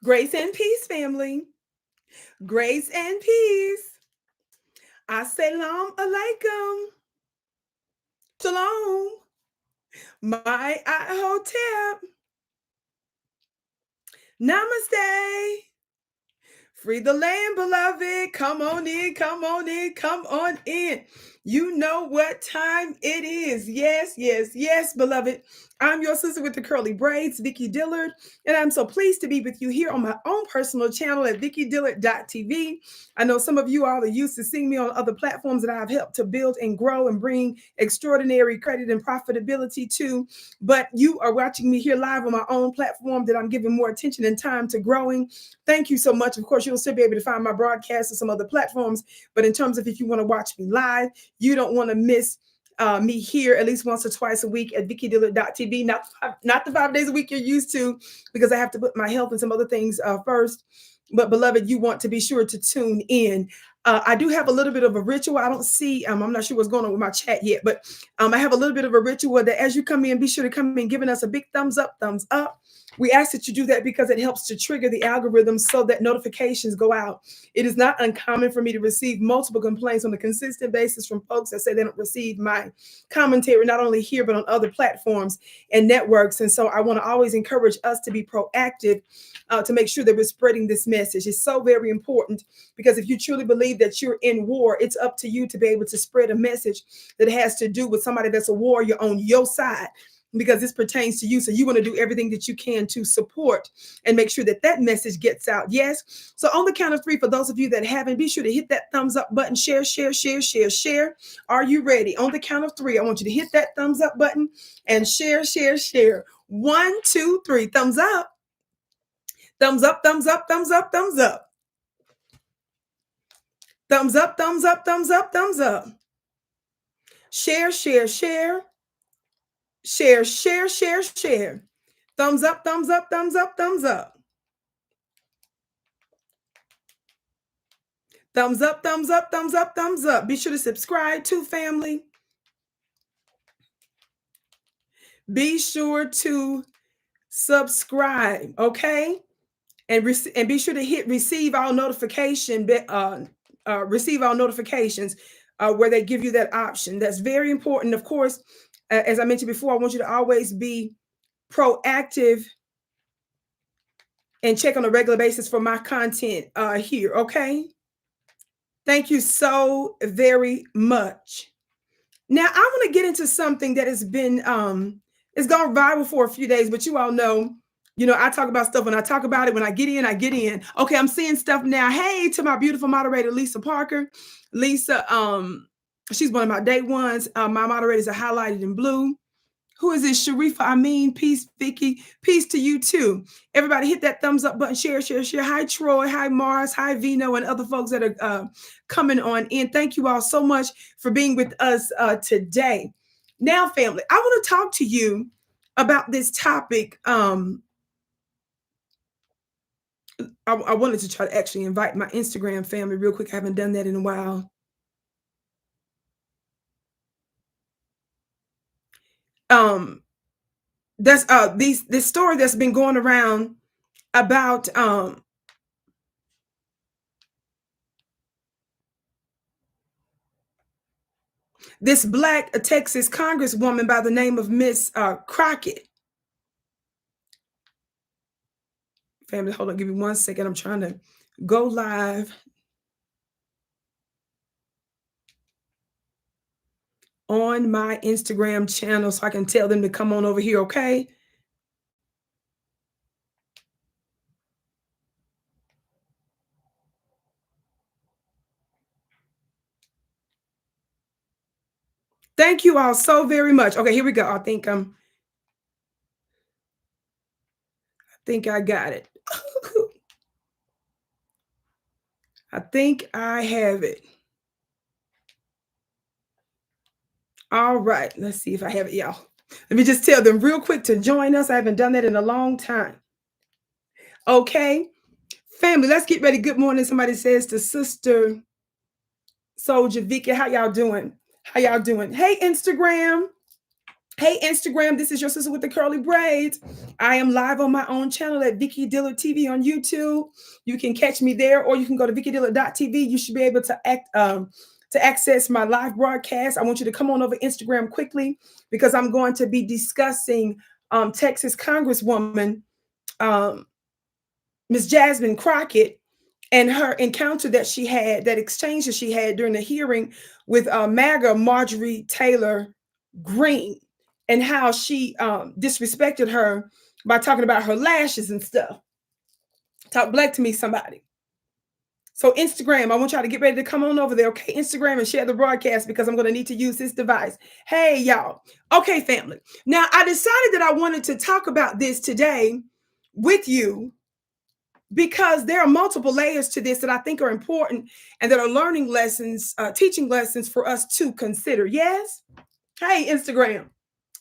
Grace and peace, family. Grace and peace. Assalamu alaikum. Shalom. My hotep. Namaste. Free the land, beloved. Come on in, come on in, come on in. You know what time it is. Yes, yes, yes, beloved. I'm your sister with the curly braids, Vicki Dillard, and I'm so pleased to be with you here on my own personal channel at vickidillard.tv. I know some of you all are used to seeing me on other platforms that I've helped to build and grow and bring extraordinary credit and profitability to, but you are watching me here live on my own platform that I'm giving more attention and time to growing. Thank you so much. Of course, you'll still be able to find my broadcast on some other platforms, but in terms of if you want to watch me live, you don't want to miss me here at least once or twice a week at vickidillard.tv. Not the 5 days a week you're used to, because I have to put my health and some other things first. But beloved, you want to be sure to tune in. I do have a little bit of a ritual. I don't see, I'm not sure what's going on with my chat yet, but I have a little bit of a ritual that as you come in, be sure to come in giving us a big thumbs up, thumbs up. We ask that you do that because it helps to trigger the algorithm so that notifications go out. It is not uncommon for me to receive multiple complaints on a consistent basis from folks that say they don't receive my commentary, not only here, but on other platforms and networks. And so I want to always encourage us to be proactive to make sure that we're spreading this message. It's so very important, because if you truly believe that you're in war, it's up to you to be able to spread a message that has to do with somebody that's a warrior on your side, because this pertains to you. So you want to do everything that you can to support and make sure that that message gets out. Yes. So on the count of three, for those of you that haven't, be sure to hit that thumbs up button. Share, share, share, share, share. Are you ready? On the count of three, I want you to hit that thumbs up button and share, share, share. 1, 2, 3. Thumbs up. Thumbs up, thumbs up, thumbs up, thumbs up. Thumbs up, thumbs up, thumbs up, thumbs up. Share, share, share. Share, share, share, share. Thumbs up, thumbs up, thumbs up, thumbs up. Thumbs up, thumbs up, thumbs up, thumbs up. Be sure to subscribe to family. Be sure to subscribe, okay? And be sure to hit receive all notification, receive all notifications where they give you that option. That's very important. Of course, as I mentioned before, I want you to always be proactive and check on a regular basis for my content here, okay? Thank you so very much. Now, I want to get into something that has been, it's gone viral for a few days, but you all know, I talk about stuff. When I talk about it, when I get in, I get in. Okay, I'm seeing stuff now. Hey, to my beautiful moderator, Lisa Parker. Lisa, she's one of my day ones. My moderators are highlighted in blue. Who is this? Sharifa, peace, Vicki. Peace to you too. Everybody hit that thumbs up button, share, share, share. Hi, Troy. Hi, Mars. Hi, Vino, and other folks that are coming on in. Thank you all so much for being with us today. Now, family, I want to talk to you about this topic. I wanted to try to actually invite my Instagram family real quick. I haven't done that in a while. That's this story that's been going around about this Black Texas Congresswoman by the name of Miss Crockett. Family, hold on, give me 1 second. I'm trying to go live on my Instagram channel so I can tell them to come on over here, okay? Thank you all so very much. Okay, here we go. I think I got it. I think I have it. All right, let's see if I have it, y'all. Let me just tell them real quick to join us. I haven't done that in a long time. Okay, family, let's get ready. Good morning. Somebody says to Sister Soldier Vicki, how y'all doing? How y'all doing? Hey, Instagram. Hey, Instagram, this is your sister with the curly braids. I am live on my own channel at Vicki Dillard TV on YouTube. You can catch me there, or you can go to vickydillard.tv. You should be able to access my live broadcast. I want you to come on over Instagram quickly because I'm going to be discussing Texas Congresswoman Ms. Jasmine Crockett and her encounter that she had, that exchange that she had during the hearing with MAGA Marjorie Taylor Greene, and how she disrespected her by talking about her lashes and stuff. Talk black to me, somebody. So Instagram, I want y'all to get ready to come on over there, okay? Instagram, and share the broadcast because I'm going to need to use this device. Hey, y'all. Okay, family. Now, I decided that I wanted to talk about this today with you because there are multiple layers to this that I think are important and that are learning lessons, teaching lessons for us to consider. Yes? Hey, Instagram.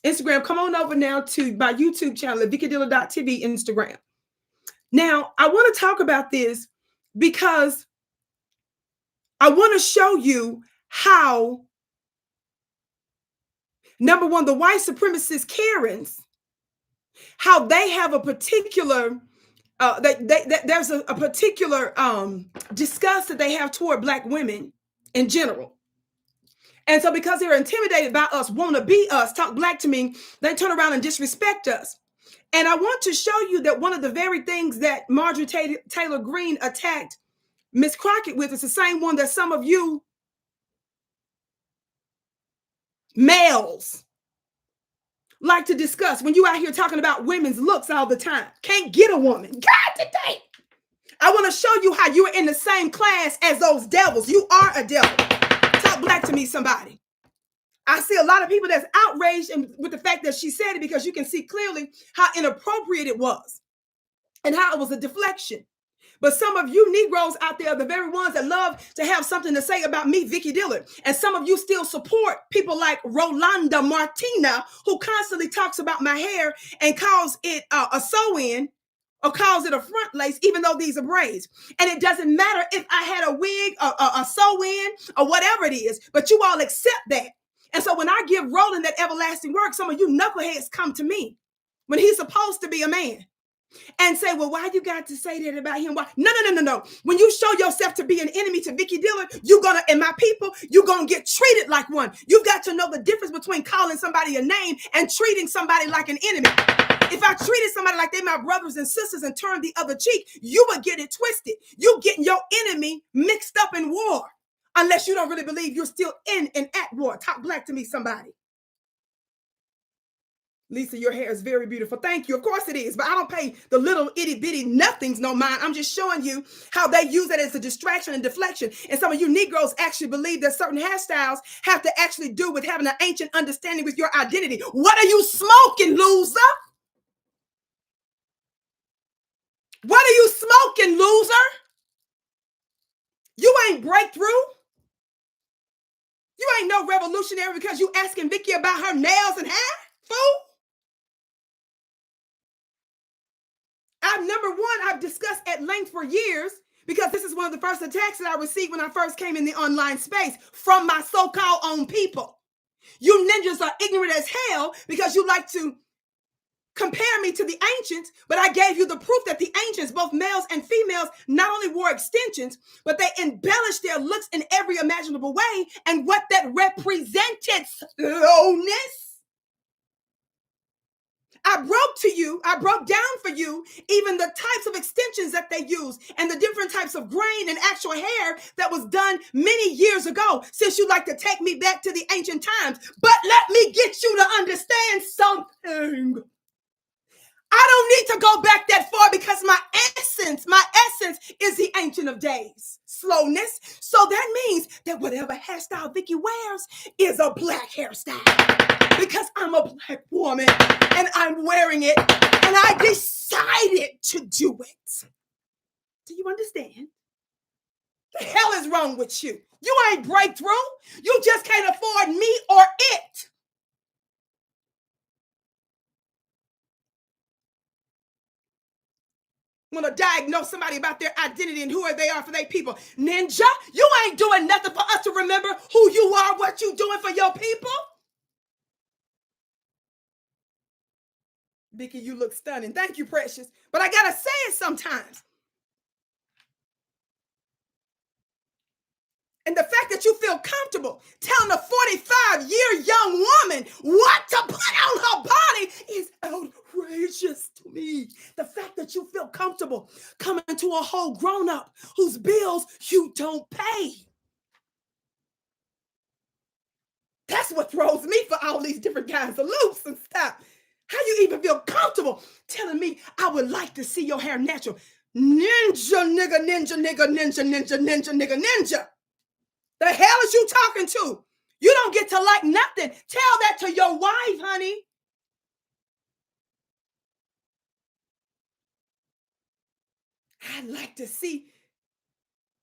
Instagram, come on over now to my YouTube channel at vickydillard.tv Instagram. Now, I want to talk about this because I want to show you how, number one, the white supremacist Karens, how they have a particular there's a particular disgust that they have toward black women in general. And so because they're intimidated by us, want to be us, talk black to me, they turn around and disrespect us. And I want to show you that one of the very things that Marjorie Taylor Greene attacked Miss Crockett with is the same one that some of you males like to discuss when you out here talking about women's looks all the time. Can't get a woman. God today. I want to show you how you're in the same class as those devils. You are a devil. Talk black to me, somebody. I see a lot of people that's outraged with the fact that she said it because you can see clearly how inappropriate it was and how it was a deflection. But some of you Negroes out there are the very ones that love to have something to say about me, Vicki Dillard. And some of you still support people like Rolanda Martina, who constantly talks about my hair and calls it a sew-in or calls it a front lace, even though these are braids. And it doesn't matter if I had a wig, a sew-in, or whatever it is, but you all accept that. And so when I give Roland that everlasting work, some of you knuckleheads come to me when he's supposed to be a man and say, well, why you got to say that about him? Why? No. When you show yourself to be an enemy to Vicki Dillard, you're going to, and my people, you're going to get treated like one. You've got to know the difference between calling somebody a name and treating somebody like an enemy. If I treated somebody like they're my brothers and sisters and turned the other cheek, you would get it twisted. You getting your enemy mixed up in war, unless you don't really believe you're still in and at war. Talk black to me, somebody. Lisa, your hair is very beautiful. Thank you. Of course it is, but I don't pay the little itty bitty nothings no mind. I'm just showing you how they use it as a distraction and deflection. And some of you Negroes actually believe that certain hairstyles have to actually do with having an ancient understanding with your identity. What are you smoking, loser? What are you smoking, loser? You ain't breakthrough. You ain't no revolutionary because you asking Vicki about her nails and hair, fool. Number one, I've discussed at length for years because this is one of the first attacks that I received when I first came in the online space from my so-called own people. You ninjas are ignorant as hell because you like to compare me to the ancients, but I gave you the proof that the ancients, both males and females, not only wore extensions, but they embellished their looks in every imaginable way, and what that represented, slowness. I broke down for you even the types of extensions that they use and the different types of grain and actual hair that was done many years ago, since you like to take me back to the ancient times. But let me get you to understand something. I don't need to go back that far because my essence is the Ancient of Days. Slowness. So that means that whatever hairstyle Vicki wears is a black hairstyle. Because I'm a black woman and I'm wearing it and I decided to do it. Do you understand? The hell is wrong with you? You ain't breakthrough. You just can't afford me or it. Want to diagnose somebody about their identity and who they are for their people. Ninja, you ain't doing nothing for us to remember who you are, what you doing for your people. Vicki, you look stunning. Thank you, precious. But I gotta say it sometimes. And the fact that you feel comfortable telling a 45-year young woman what to put on her body is outrageous to me. The fact that you feel comfortable coming to a whole grown-up whose bills you don't pay. That's what throws me for all these different kinds of loops and stuff. How you even feel comfortable telling me I would like to see your hair natural? Ninja, nigga, ninja, nigga, ninja, ninja, ninja, nigga, ninja. The hell is you talking to? You don't get to like nothing. Tell that to your wife, honey. I'd like to see.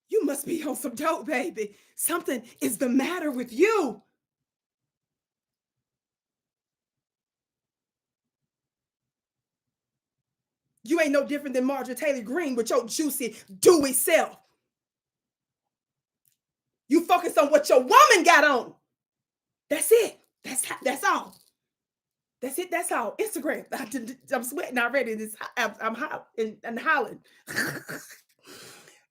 You must be on some dope, baby. Something is the matter with you. You ain't no different than Marjorie Taylor Greene with your juicy, dewy self. You focus on what your woman got on. That's it. That's all. That's it. That's all. Instagram. I'm sweating already. I'm hot and hollering.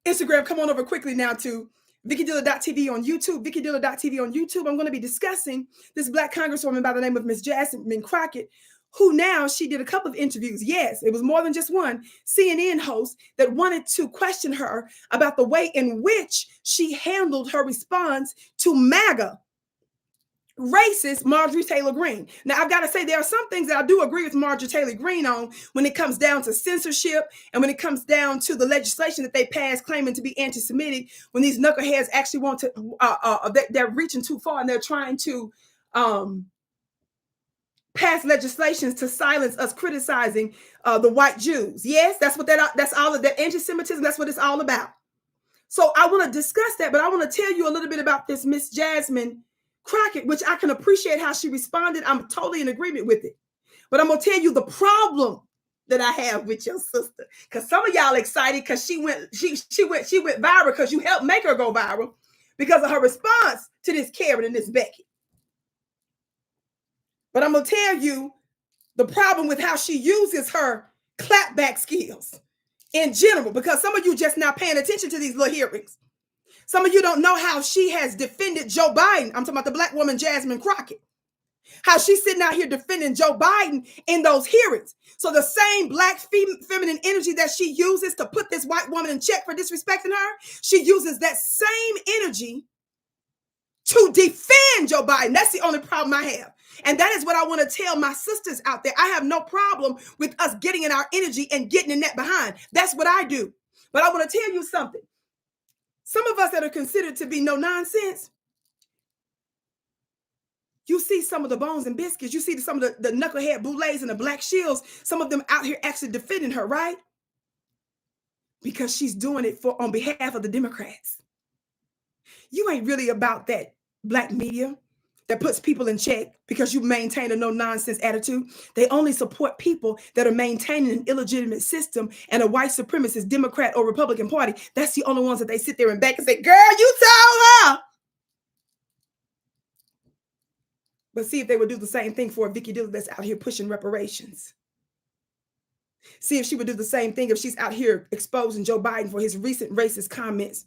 Instagram, come on over quickly now to VickiDillard.tv on YouTube. VickiDillard.tv on YouTube. I'm going to be discussing this Black Congresswoman by the name of Miss Jasmine Crockett, who now she did a couple of interviews. Yes, it was more than just one CNN host that wanted to question her about the way in which she handled her response to MAGA racist Marjorie Taylor Greene. Now, I've got to say, there are some things that I do agree with Marjorie Taylor Greene on when it comes down to censorship and when it comes down to the legislation that they passed claiming to be anti-Semitic, when these knuckleheads actually want to, they're reaching too far and they're trying to pass legislations to silence us criticizing the white Jews. Yes, that's all of that anti-Semitism, that's what it's all about. So I want to discuss that, but I want to tell you a little bit about this Miss Jasmine Crockett, which I can appreciate how she responded. I'm totally in agreement with it. But I'm going to tell you the problem that I have with your sister. Because some of y'all excited because she went viral because you helped make her go viral because of her response to this Karen and this Becky. But I'm going to tell you the problem with how she uses her clapback skills in general, because some of you just now paying attention to these little hearings. Some of you don't know how she has defended Joe Biden. I'm talking about the Black woman, Jasmine Crockett. How she's sitting out here defending Joe Biden in those hearings. So the same Black feminine energy that she uses to put this white woman in check for disrespecting her, she uses that same energy to defend Joe Biden. That's the only problem I have. And that is what I want to tell my sisters out there. I have no problem with us getting in our energy and getting in that behind. That's what I do. But I want to tell you something. Some of us that are considered to be no nonsense, you see some of the bones and biscuits, you see some of the knucklehead boulets and the black shields, some of them out here actually defending her, right? Because she's doing it on behalf of the Democrats. You ain't really about that Black media that puts people in check because you maintain a no-nonsense attitude. They only support people that are maintaining an illegitimate system and a white supremacist Democrat or Republican Party. That's the only ones that they sit there and back and say, girl, you told her. But see if they would do the same thing for Vicki Dillard that's out here pushing reparations. See if she would do the same thing if she's out here exposing Joe Biden for his recent racist comments.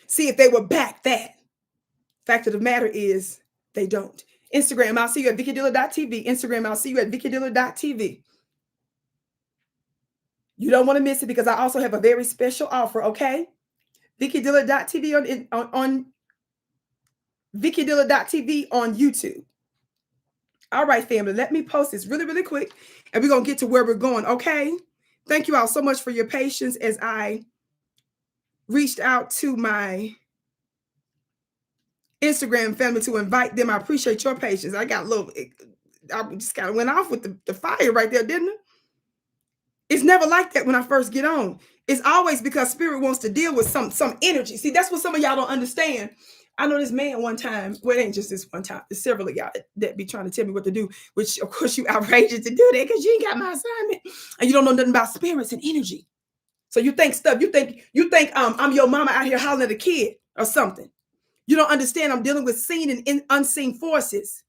See if they would back that. Fact of the matter is, they don't. Instagram, I'll see you at VickiDillard.tv. Instagram, I'll see you at VickiDillard.tv. You don't want to miss it because I also have a very special offer, okay? VickiDillard.tv on VickiDillard.tv on YouTube. All right, family, let me post this really, really quick, and we're going to get to where we're going, okay? Thank you all so much for your patience as I reached out to my Instagram family to invite them. I appreciate your patience. I just kind of went off with the fire right there, didn't it? It's never like that when I first get on. It's always because Spirit wants to deal with some energy. See, that's what some of y'all don't understand. I know this man one time, well, it ain't just this one time. There's several of y'all that be trying to tell me what to do, which of course you outrageous to do that because you ain't got my assignment and you don't know nothing about spirits and energy. So you think I'm your mama out here hollering at a kid or something. You don't understand I'm dealing with seen and unseen forces.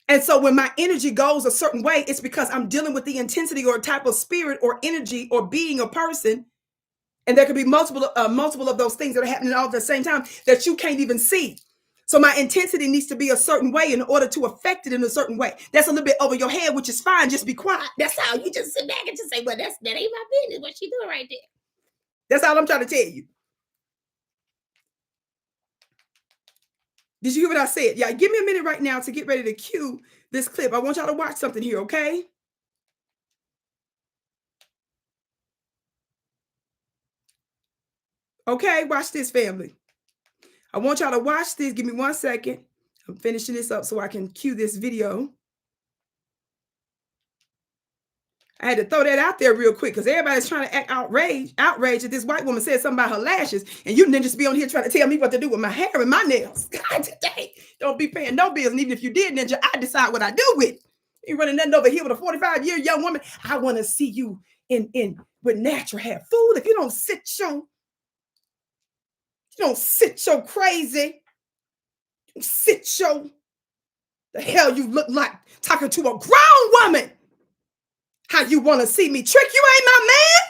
And so when my energy goes a certain way, it's because I'm dealing with the intensity or type of spirit or energy or being a person. And there could be multiple of those things that are happening all at the same time that you can't even see. So my intensity needs to be a certain way in order to affect it in a certain way. That's a little bit over your head, which is fine. Just be quiet. That's how you just sit back and just say, well, that ain't my business. What she doing right there? That's all I'm trying to tell you. Did you hear what I said? Yeah, give me a minute right now to get ready to cue this clip. I want y'all to watch something here, okay? Okay, watch this, family. I want y'all to watch this. Give me 1 second. I'm finishing this up so I can cue this video. I had to throw that out there real quick because everybody's trying to act outraged that this white woman said something about her lashes, and you ninjas be on here trying to tell me what to do with my hair and my nails. God, today, don't be paying no bills, and even if you did, ninja, I decide what I do with it. You running nothing over here with a 45-year young woman. I want to see you in with natural hair. Fool, if you don't sit your crazy, sit your the hell you look like talking to a grown woman. How you want to see me trick? You ain't my man.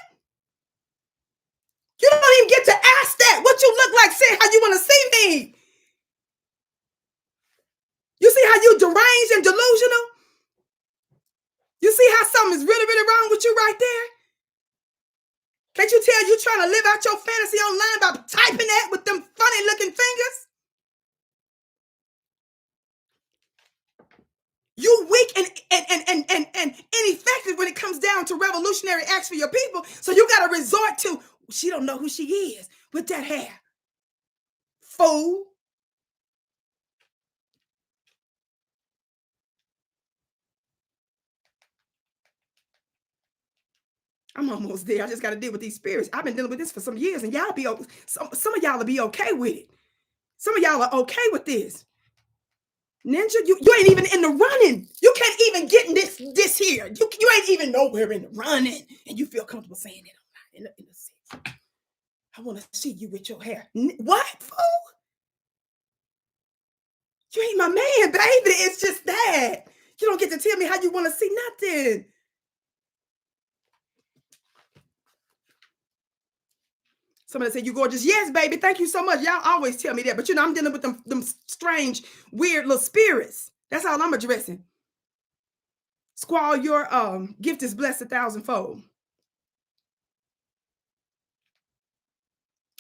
You don't even get to ask that. What you look like, say how you want to see me. You see how you deranged and delusional? You see how something is really, really wrong with you right there? Can't you tell you trying to live out your fantasy online by typing that with them funny looking fingers? You weak and ineffective when it comes down to revolutionary acts for your people. So you got to resort to, she don't know who she is with that hair. Fool. I'm almost there. I just got to deal with these spirits. I've been dealing with this for some years, and y'all be some of y'all will be okay with it. Some of y'all are okay with this. Ninja, you ain't even in the running. You can't even get in this here. You ain't even nowhere in the running, and you feel comfortable saying it in the I want to see you with your hair. What, fool? You ain't my man, baby. It's just that. You don't get to tell me how you want to see nothing. Somebody said, you gorgeous. Yes, baby. Thank you so much. Y'all always tell me that. But, I'm dealing with them strange, weird little spirits. That's all I'm addressing. Squall, your gift is blessed 1,000-fold.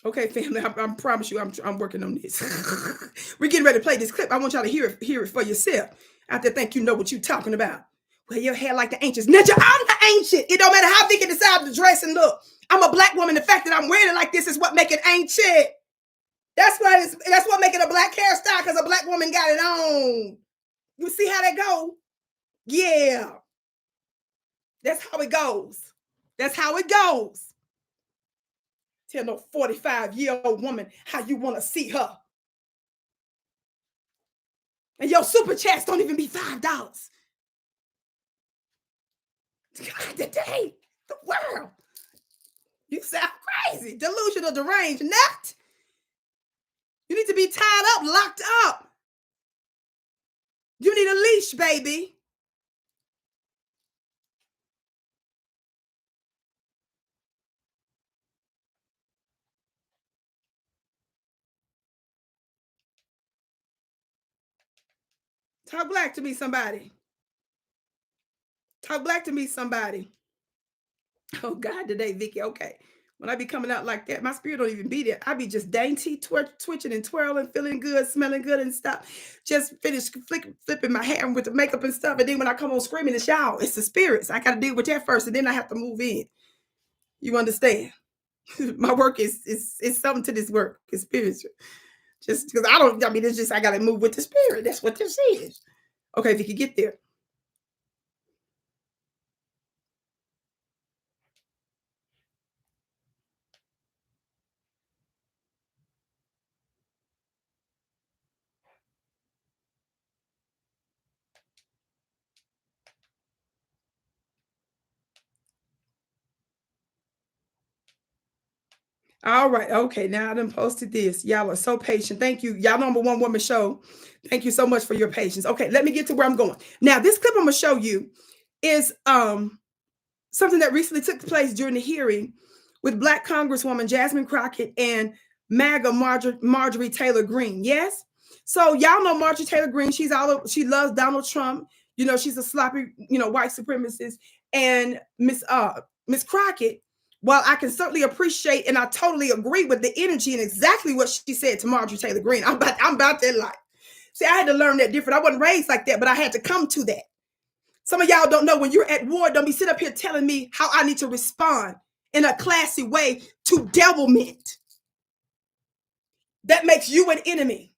Okay, family, I promise you I'm working on this. We're getting ready to play this clip. I want y'all to hear it for yourself. Out there think you know what you're talking about. Well, your hair like the ancients. Ninja, I'm the ancient. It don't matter how Vicki decides to dress and look. I'm a black woman. The fact that I'm wearing it like this is what make it ancient. That's what make it a black hairstyle, because a black woman got it on. You see how that go? Yeah. That's how it goes. That's how it goes. Tell no 45-year-old woman how you want to see her. And your super chats don't even be $5. God, today, the world. You sound crazy, delusional, deranged, nut. You need to be tied up, locked up. You need a leash, baby. Talk black to me, somebody. Talk black to me, somebody. Oh, God, today, Vicki. Okay. When I be coming out like that, my spirit don't even be there. I be just dainty, twitching and twirling, feeling good, smelling good and stuff. Just finished flipping my hair with the makeup and stuff. And then when I come on screaming, it's y'all. It's the spirits. I got to deal with that first, and then I have to move in. You understand? My work is something to this work. It's spiritual. Just because it's just I got to move with the spirit. That's what this is. Okay, if you could get there. All right. Okay. Now I done posted this. Y'all are so patient. Thank you. Y'all number one woman show. Thank you so much for your patience. Okay. Let me get to where I'm going. Now, this clip I'm going to show you is something that recently took place during the hearing with Black Congresswoman Jasmine Crockett and MAGA Marjorie Taylor Greene. Yes. So y'all know Marjorie Taylor Greene. She loves Donald Trump. You know, she's a sloppy, white supremacist. And Miss Crockett, while I can certainly appreciate and I totally agree with the energy and exactly what she said to Marjorie Taylor Greene, I'm about that life. See, I had to learn that different. I wasn't raised like that, but I had to come to that. Some of y'all don't know, when you're at war, don't be sitting up here telling me how I need to respond in a classy way to devilment. That makes you an enemy.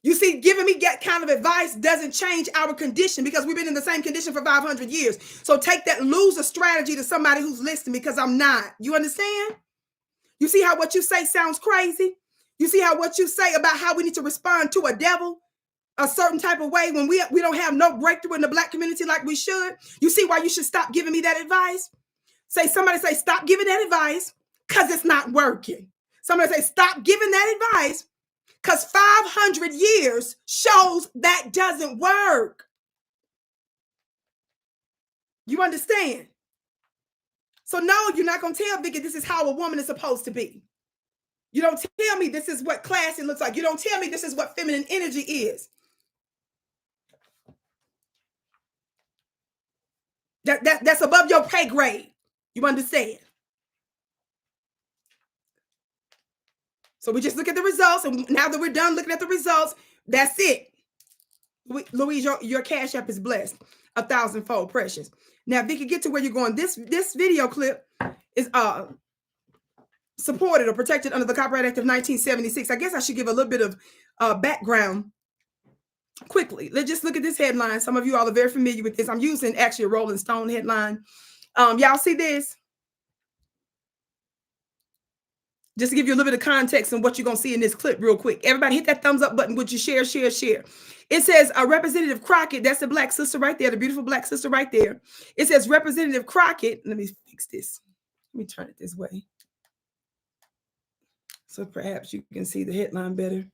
You see, giving me that kind of advice doesn't change our condition, because we've been in the same condition for 500 years. So take that loser strategy to somebody who's listening, because I'm not. You understand? You see how what you say sounds crazy? You see how what you say about how we need to respond to a devil a certain type of way when we don't have no breakthrough in the Black community like we should? You see why you should stop giving me that advice? Somebody say, stop giving that advice because it's not working. Somebody say, stop giving that advice because 500 years shows that doesn't work. You understand? So no, you're not going to tell Vicki this is how a woman is supposed to be. You don't tell me this is what classy looks like. You don't tell me this is what feminine energy is. That's above your pay grade. You understand? So we just look at the results, and now that we're done looking at the results, that's it. Louise, your cash app is blessed 1,000-fold precious. Now, Vicki, get to where you're going. This video clip is supported or protected under the Copyright Act of 1976. I guess I should give a little bit of background quickly. Let's just look at this headline. Some of you all are very familiar with this. I'm using actually a Rolling Stone headline. Y'all see this? Just to give you a little bit of context on what you're going to see in this clip real quick. Everybody hit that thumbs up button. Would you share? It says Representative Crockett. That's the Black sister right there, the beautiful Black sister right there. It says Representative Crockett. Let me fix this. Let me turn it this way, so perhaps you can see the headline better.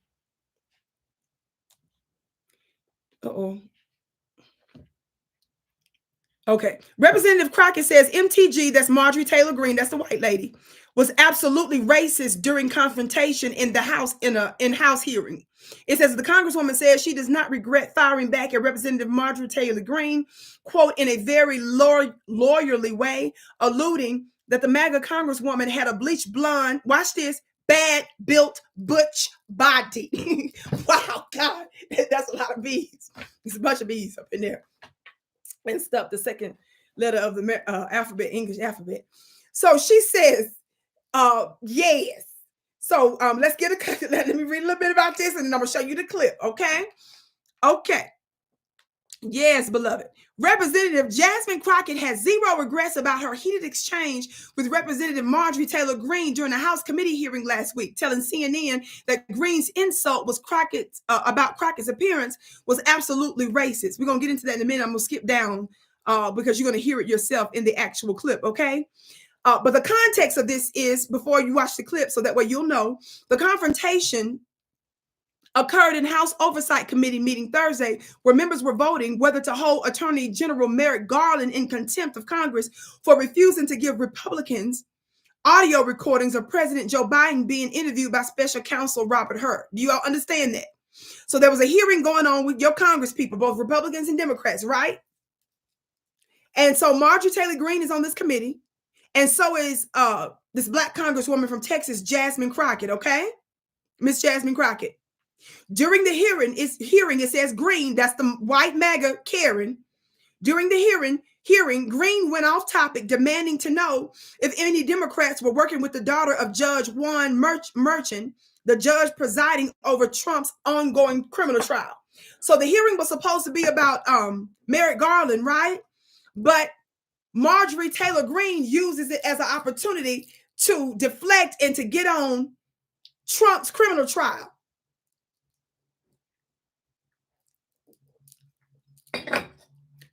Okay. Representative Crockett says MTG, that's Marjorie Taylor Greene, that's the white lady, was absolutely racist during confrontation in the House, in House hearing. It says the Congresswoman says she does not regret firing back at Representative Marjorie Taylor Greene, quote, in a very lawyerly way, alluding that the MAGA Congresswoman had a bleached blonde, watch this, bad built butch body. Wow, God, that's a lot of bees. There's a bunch of bees up in there. And stuff, the second letter of the alphabet, English alphabet. So she says, yes. So let's get a let me read a little bit about this, and then I'm gonna show you the clip. Okay. Yes, beloved. Representative Jasmine Crockett has zero regrets about her heated exchange with Representative Marjorie Taylor Greene during a House committee hearing last week, telling CNN that Greene's insult was about Crockett's appearance was absolutely racist. We're going to get into that in a minute. I'm going to skip down because you're going to hear it yourself in the actual clip, okay? But the context of this is, before you watch the clip, so that way you'll know, the confrontation occurred in House Oversight Committee meeting Thursday, where members were voting whether to hold Attorney General Merrick Garland in contempt of Congress for refusing to give Republicans audio recordings of President Joe Biden being interviewed by Special Counsel Robert Hur. Do you all understand that? So there was a hearing going on with your Congress people, both Republicans and Democrats, right? And so Marjorie Taylor Greene is on this committee, and so is this Black Congresswoman from Texas, Jasmine Crockett, okay? Miss Jasmine Crockett. During the hearing, it says Greene, that's the white MAGA Karen. During the hearing, Greene went off topic, demanding to know if any Democrats were working with the daughter of Judge Juan Merchan, the judge presiding over Trump's ongoing criminal trial. So the hearing was supposed to be about Merrick Garland, right? But Marjorie Taylor Greene uses it as an opportunity to deflect and to get on Trump's criminal trial.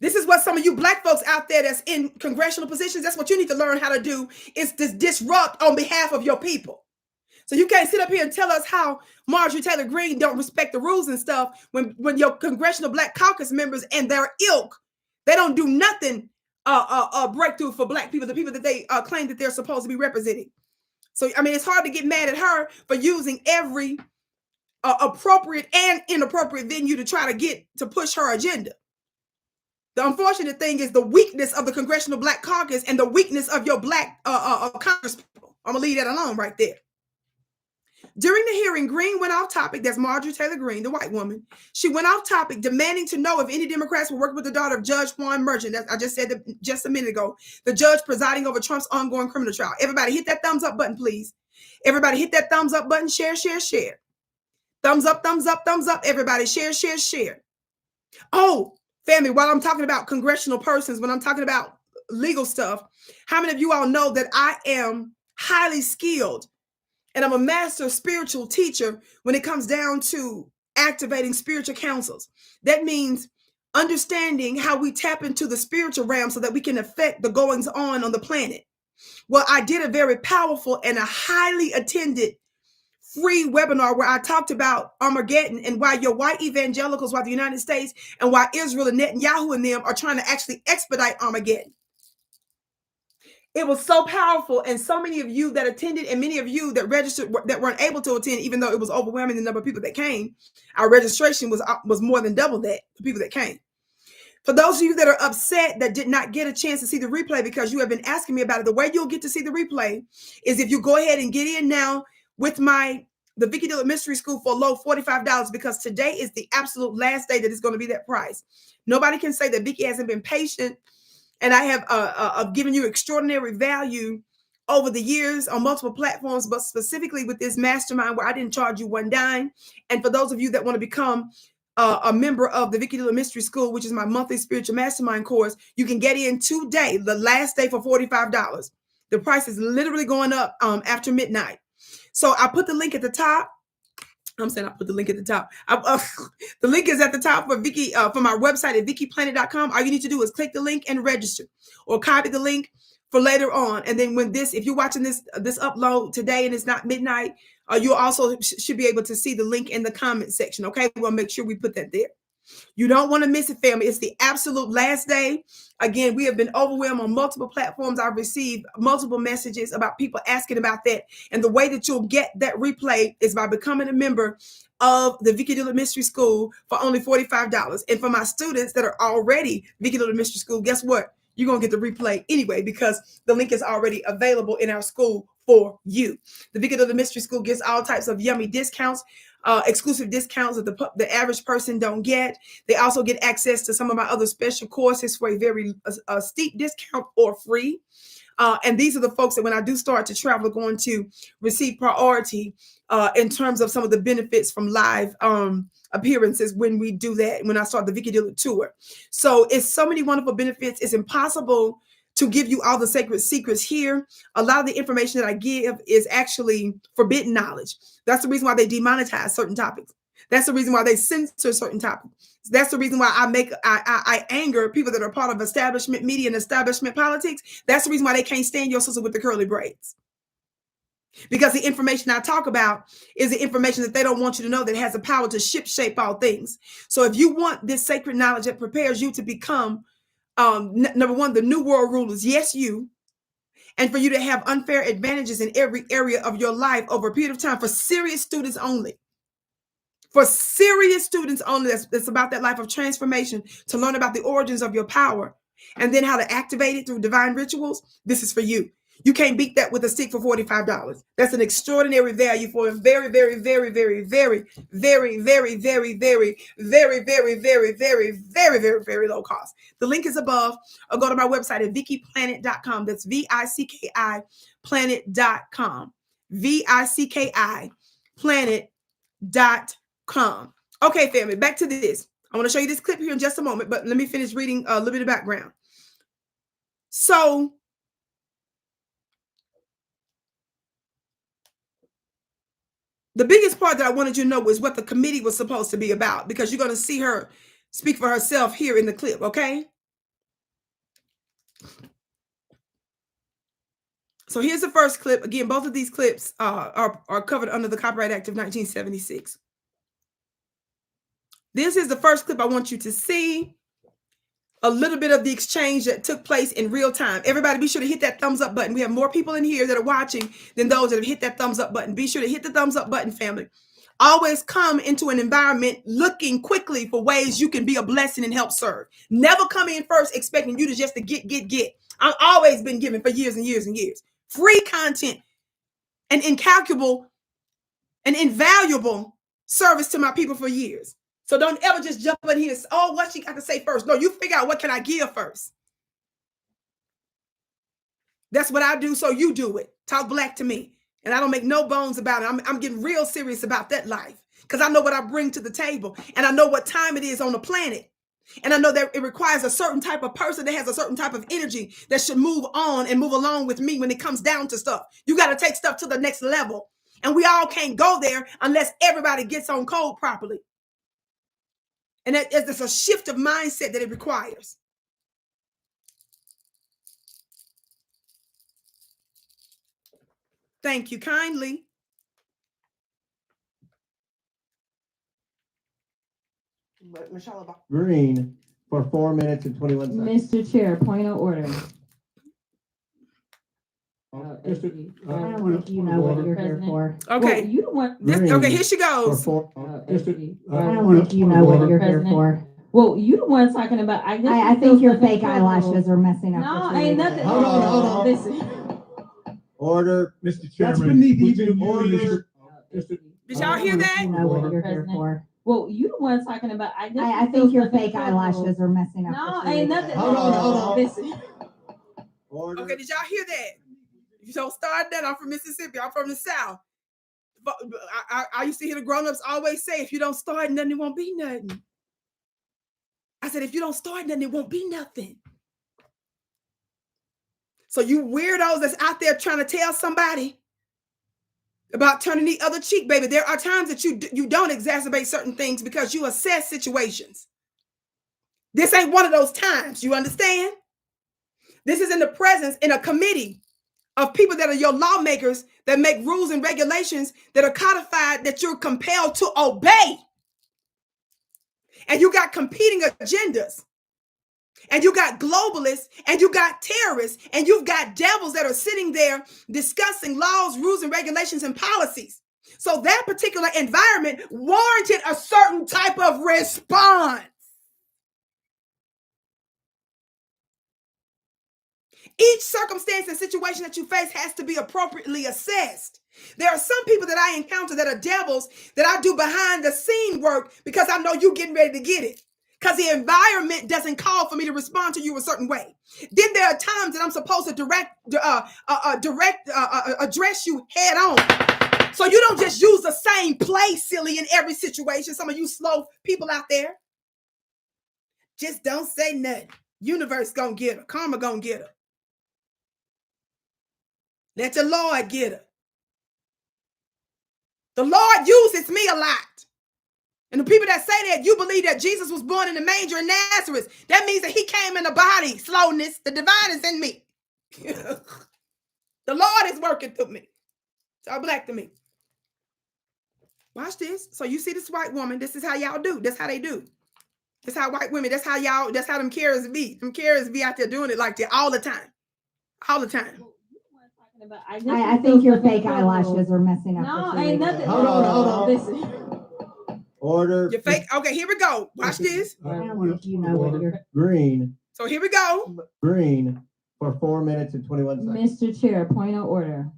This is what some of you black folks out there that's in congressional positions, that's what you need to learn how to do, is to disrupt on behalf of your people. So you can't sit up here and tell us how Marjorie Taylor Greene don't respect the rules and stuff when your congressional black caucus members and their ilk, they don't do nothing breakthrough for black people, the people that they claim that they're supposed to be representing. So, I mean, it's hard to get mad at her for using every appropriate and inappropriate venue to try to push her agenda. The unfortunate thing is the weakness of the Congressional Black Caucus and the weakness of your black congresspeople. I'm going to leave that alone right there. During the hearing, Greene went off topic. That's Marjorie Taylor Greene, the white woman. She went off topic, demanding to know if any Democrats were working with the daughter of Judge Juan Merchant. I just said that just a minute ago. The judge presiding over Trump's ongoing criminal trial. Everybody hit that thumbs up button, please. Everybody hit that thumbs up button. Share, share, share. Thumbs up, thumbs up, thumbs up. Everybody share, share, share. Oh, family, while I'm talking about congressional persons, when I'm talking about legal stuff, how many of you all know that I am highly skilled and I'm a master spiritual teacher when it comes down to activating spiritual councils? That means understanding how we tap into the spiritual realm so that we can affect the goings on the planet. Well, I did a very powerful and a highly attended free webinar where I talked about Armageddon and why your white evangelicals, why the United States and why Israel and Netanyahu and them are trying to actually expedite Armageddon. It was so powerful, and so many of you that attended and many of you that registered that weren't able to attend, even though it was overwhelming the number of people that came. Our registration was more than double that, the people that came. For those of you that are upset that did not get a chance to see the replay because you have been asking me about it, the way you'll get to see the replay is if you go ahead and get in now with the Vicki Dillard Mystery School for a low $45, because today is the absolute last day that it's going to be that price. Nobody can say that Vicki hasn't been patient, and I have given you extraordinary value over the years on multiple platforms, but specifically with this mastermind where I didn't charge you one dime. And for those of you that want to become a member of the Vicki Dillard Mystery School, which is my monthly spiritual mastermind course, you can get in today, the last day, for $45. The price is literally going up after midnight. So I put the link at the top. I'm saying I put the link at the top. The link is at the top for Vicki, for my website at vickiplanet.com. All you need to do is click the link and register, or copy the link for later on. And then if you're watching this upload today and it's not midnight, you also should be able to see the link in the comment section. Okay, we'll make sure we put that there. You don't want to miss it, family. It's the absolute last day. Again, we have been overwhelmed on multiple platforms. I've received multiple messages about people asking about that. And the way that you'll get that replay is by becoming a member of the Vicki Dillard Mystery School for only $45. And for my students that are already Vicki Dillard Mystery School, guess what? You're going to get the replay anyway, because the link is already available in our school for you. The Vicki Dillard Mystery School gives all types of yummy discounts, exclusive discounts that the average person don't get. They also get access to some of my other special courses for a very steep discount or free. And these are the folks that when I do start to travel are going to receive priority in terms of some of the benefits from live appearances when we do that, when I start the Vicki Dillard tour. So it's so many wonderful benefits. It's impossible to give you all the sacred secrets here. A lot of the information that I give is actually forbidden knowledge. That's the reason why they demonetize certain topics. That's the reason why they censor certain topics. That's the reason why I anger people that are part of establishment media and establishment politics. That's the reason why they can't stand your sister with the curly braids. Because the information I talk about is the information that they don't want you to know, that has the power to shape all things. So if you want this sacred knowledge that prepares you to become, number one, the new world rulers, yes, you, and for you to have unfair advantages in every area of your life over a period of time, for serious students only. For serious students only, that's about that life of transformation, to learn about the origins of your power and then how to activate it through divine rituals. This is for you. You can't beat that with a stick for $45. That's an extraordinary value for a very, very, very, very, very, very, very, very, very, very, very, very, very, very, very, very low cost. The link is above, or go to my website at vickiplanet.com. That's VICKI planet.com. VICKI planet.com. Okay, family, back to this. I want to show you this clip here in just a moment, but let me finish reading a little bit of background. So the biggest part that I wanted you to know was what the committee was supposed to be about, because you're going to see her speak for herself here in the clip, okay? So here's the first clip. Again, both of these clips are covered under the Copyright Act of 1976. This is the first clip I want you to see. A little bit of the exchange that took place in real time. Everybody be sure to hit that thumbs up button. We have more people in here that are watching than those that have hit that thumbs up button. Be sure to hit the thumbs up button, family. Always come into an environment looking quickly for ways you can be a blessing and help serve. Never come in first expecting you to just to get. I've always been giving for years and years and years. Free content and incalculable and invaluable service to my people for years. So don't ever just jump in here and say, oh, what she got to say first. No, you figure out what can I give first. That's what I do, so you do it. Talk black to me. And I don't make no bones about it. I'm getting real serious about that life because I know what I bring to the table. And I know what time it is on the planet. And I know that it requires a certain type of person that has a certain type of energy that should move on and move along with me when it comes down to stuff. You got to take stuff to the next level. And we all can't go there unless everybody gets on code properly. And there's a shift of mindset that it requires. Thank you kindly. Greene for 4 minutes and 21 seconds. Mr. Chair, point of order. I don't think you know what you're here for. Okay. Well, you don't want Okay, here she goes. I don't think you know what you're here for. Well, you the one talking about. I think your fake eyelashes are messing up. No, this ain't reading. nothing. Hold on. Listen. Order. Mr. Chairman, That's beneath would even you order. Did y'all hear that? You know what you're here for. Well, you the one talking about. I think your fake eyelashes are messing up. No, this ain't reading. nothing. Hold on. Listen. Order. Okay, did y'all hear that? You don't start that. I'm from Mississippi. I'm from the South. But I used to hear the grown-ups always say, if you don't start nothing, it won't be nothing. I said, if you don't start nothing, it won't be nothing. So you weirdos that's out there trying to tell somebody about turning the other cheek, baby, there are times that you don't exacerbate certain things because you assess situations. This ain't one of those times. You understand? This is in the presence in a committee of people that are your lawmakers that make rules and regulations that are codified that you're compelled to obey. And you got competing agendas. And you got globalists and you got terrorists and you've got devils that are sitting there discussing laws, rules, and regulations and policies. So that particular environment warranted a certain type of response. Each circumstance and situation that you face has to be appropriately assessed. There are some people that I encounter that are devils that I do behind the scene work because I know you're getting ready to get it. Because the environment doesn't call for me to respond to you a certain way. Then there are times that I'm supposed to address you head on. So you don't just use the same play, silly, in every situation. Some of you slow people out there. Just don't say nothing. Universe gonna get her. Karma gonna get her. Let the Lord get her. The Lord uses me a lot. And the people that say that you believe that Jesus was born in the manger in Nazareth, that means that he came in a body. Slowness, the divine is in me. The Lord is working through me. It's all black to me. Watch this. So you see this white woman, this is how y'all do. That's how they do. That's how white women, that's how them carers be. Them carers be out there doing it like that all the time. All the time. I think your fake eyelashes are messing up. No, this ain't reading. nothing. Hold on. Listen. Order. You're fake. Okay, here we go. Watch this. I don't think you know what you're. Greene. So here we go. Greene for 4 minutes and 21 seconds. Mr. Chair, point of order.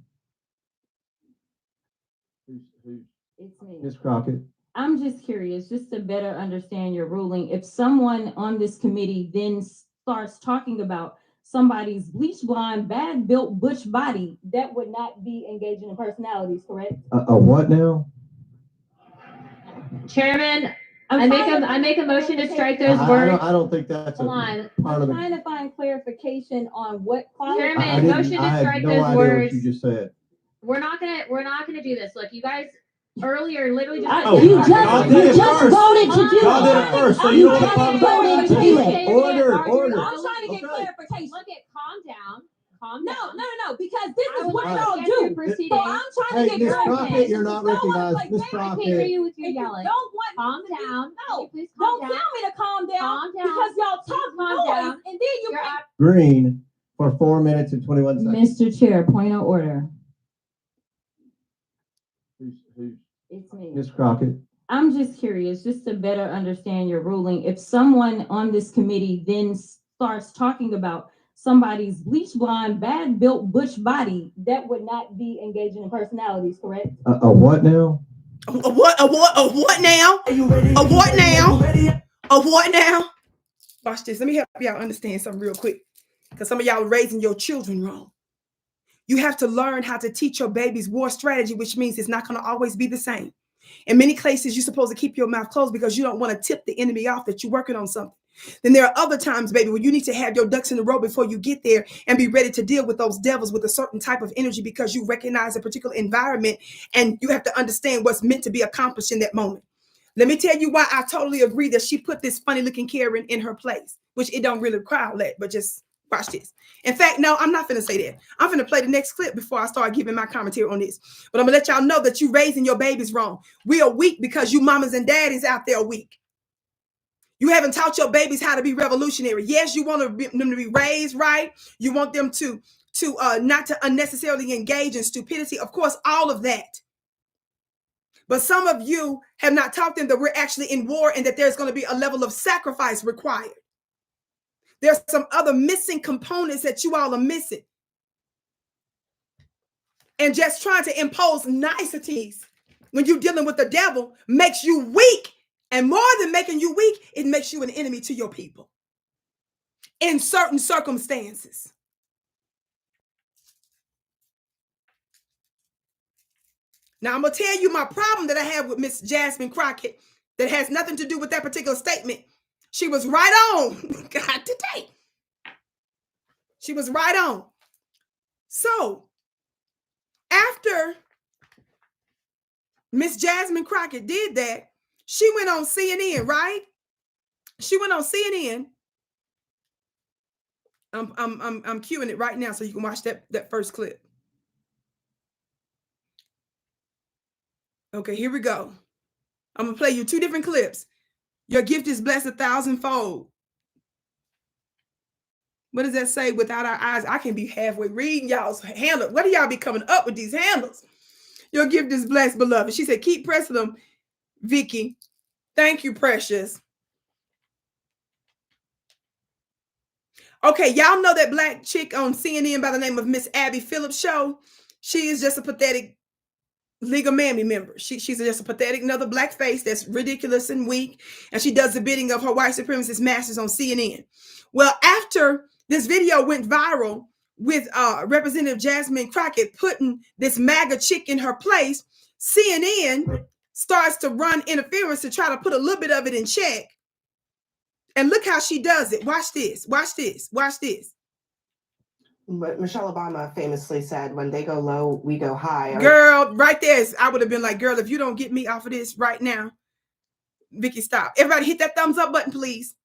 It's me. Ms. Crockett. I'm just curious, just to better understand your ruling. If someone on this committee then starts talking about somebody's bleach blonde, bad built butch body, that would not be engaging in personalities, correct? A what now? Chairman, I make a motion to strike those words. I don't think that's Hold on. part of I'm the. trying to find clarification on what qualifies. Chairman, motion to strike those What words. you just said. We're not gonna do this. Look, you guys earlier literally just. You just voted to do Y'all did it it. first, so You you know just what voted to do it. Order. I'm trying to get Okay. clarification. Look at No, because this I is would what like y'all to get do. through proceedings. So I'm trying to Hey, get Miss context. Crockett, you're not If you don't wanna recognized. play Miss games, I can't Crockett. hear you with your if you yelling. don't want Calm down. no, Can you please don't calm tell down. me to calm down, Calm down. because y'all talk Calm noise down. and then you You're make up. Greene for 4 minutes and 21 seconds. Mr. Chair, point of order. Who's It's me. Ms. Crockett? I'm just curious, just to better understand your ruling. If someone on this committee then starts talking about somebody's bleach blonde, bad built butch body, that would not be engaging in personalities, correct? A what now? A what now? A what now? A what now? Watch this. Let me help y'all understand something real quick. Because some of y'all are raising your children wrong. You have to learn how to teach your babies war strategy, which means it's not going to always be the same. In many cases, you're supposed to keep your mouth closed because you don't want to tip the enemy off that you're working on something. Then there are other times, baby, where you need to have your ducks in a row before you get there and be ready to deal with those devils with a certain type of energy, because you recognize a particular environment and you have to understand what's meant to be accomplished in that moment. Let me tell you why I totally agree that she put this funny looking Karen in her place, which it don't really require that, but just watch this. In fact, no, I'm not finna say that. I'm finna play the next clip before I start giving my commentary on this. But I'm gonna let y'all know that you raising your babies wrong. We are weak because you mamas and daddies out there are weak. You haven't taught your babies how to be revolutionary. Yes, you want them to be raised right. You want them to not to unnecessarily engage in stupidity. Of course, all of that. But some of you have not taught them that we're actually in war and that there's going to be a level of sacrifice required. There's some other missing components that you all are missing. And just trying to impose niceties when you're dealing with the devil makes you weak. And more than making you weak, it makes you an enemy to your people in certain circumstances. Now, I'm going to tell you my problem that I have with Miss Jasmine Crockett that has nothing to do with that particular statement. She was right on. God, today. She was right on. So, after Miss Jasmine Crockett did that, she went on CNN, right? She went on CNN. I'm cueing it right now so you can watch that first clip. Okay, here we go. I'm gonna play you two different clips. Your gift is blessed 1,000-fold. What does that say? Without our eyes, I can be halfway reading y'all's handle. What do y'all be coming up with these handles? Your gift is blessed, beloved. She said, keep pressing them, Vicki. Thank you, precious. Okay, y'all know that black chick on CNN by the name of Miss Abby Phillips show. She is just a pathetic legal mammy member. She's just a pathetic another black face that's ridiculous and weak, and she does the bidding of her white supremacist masters on CNN. Well, after this video went viral with Representative Jasmine Crockett putting this MAGA chick in her place, CNN starts to run interference to try to put a little bit of it in check. And look how she does it. Watch this. Watch this. Watch this. But Michelle Obama famously said, when they go low, we go high. Girl, right there, I would have been like, girl, if you don't get me off of this right now, Vicki, stop. Everybody hit that thumbs up button, please.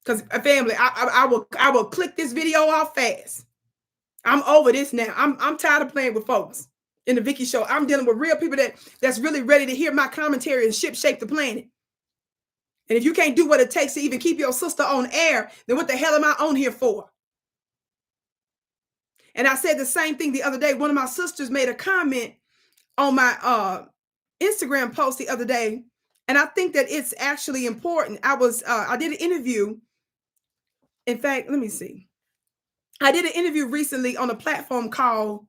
Because family, I will click this video off fast. I'm over this now. I'm tired of playing with folks in the Vicki show. I'm dealing with real people that's really ready to hear my commentary and shape the planet. And if you can't do what it takes to even keep your sister on air, then what the hell am I on here for? And I said the same thing the other day. One of my sisters made a comment on my Instagram post the other day. And I think that it's actually important. I did an interview. In fact, let me see. I did an interview recently on a platform called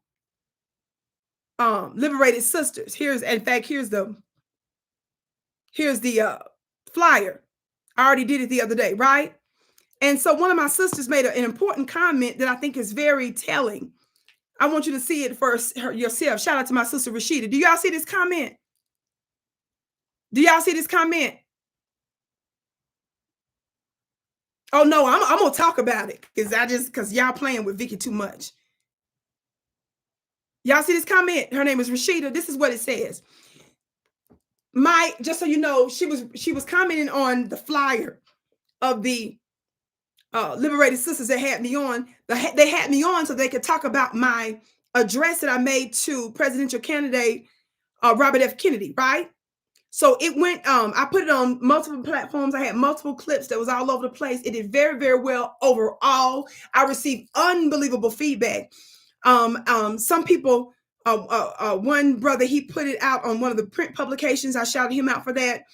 Liberated Sisters. Here's the flyer. I already did it the other day, right? And so one of my sisters made an important comment that I think is very telling. I want you to see it first yourself. Shout out to my sister Rashida. Do y'all see this comment? Do y'all see this comment? Oh no, I'm gonna talk about it because y'all playing with Vicki too much. Y'all see this comment? Her name is Rashida. This is what it says. Just so you know, she was commenting on the flyer of the liberated sisters that had me on. They had me on so they could talk about my address that I made to presidential candidate Robert F. Kennedy, right? So it went, I put it on multiple platforms. I had multiple clips that was all over the place. It did very, very well overall. I received unbelievable feedback. Some people, one brother, he put it out on one of the print publications. I shouted him out for that.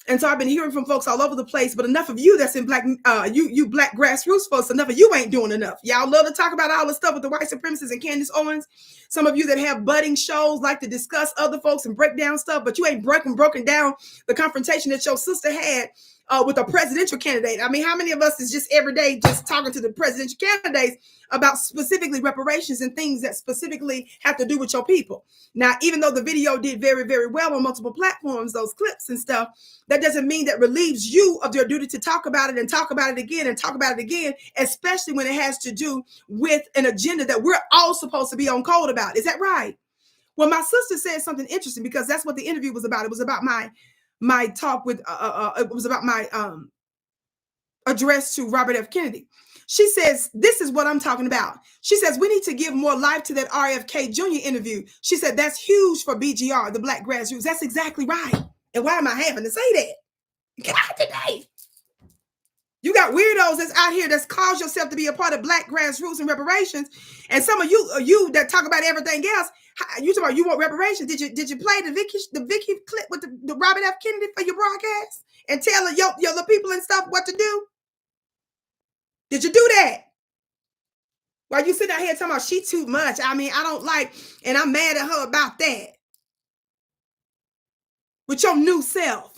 And so I've been hearing from folks all over the place, but enough of you that's in black, you black grassroots folks, enough of you ain't doing enough. Y'all love to talk about all the stuff with the white supremacists and Candace Owens. Some of you that have budding shows like to discuss other folks and break down stuff, but you ain't broken down the confrontation that your sister had with a presidential candidate. I mean, how many of us is just every day just talking to the presidential candidates about specifically reparations and things that specifically have to do with your people? Now, even though the video did very, very well on multiple platforms, those clips and stuff, that doesn't mean that relieves you of your duty to talk about it and talk about it again and talk about it again, especially when it has to do with an agenda that we're all supposed to be on code about. Is that right? Well, my sister said something interesting because that's what the interview was about. It was about my talk with, it was about my address to Robert F. Kennedy. She says, this is what I'm talking about. She says, we need to give more life to that RFK Jr. interview. She said, that's huge for BGR, the Black Grassroots. That's exactly right. And why am I having to say that? Get out today. You got weirdos that's out here that's caused yourself to be a part of Black Grassroots and reparations. And some of you that talk about everything else, you talk about you want reparations. Did you play the Vicki clip with the Robert F. Kennedy for your broadcast and tell your people and stuff what to do? Did you do that? While you sitting out here talking about she too much. I mean, I don't like, and I'm mad at her about that. With your new self.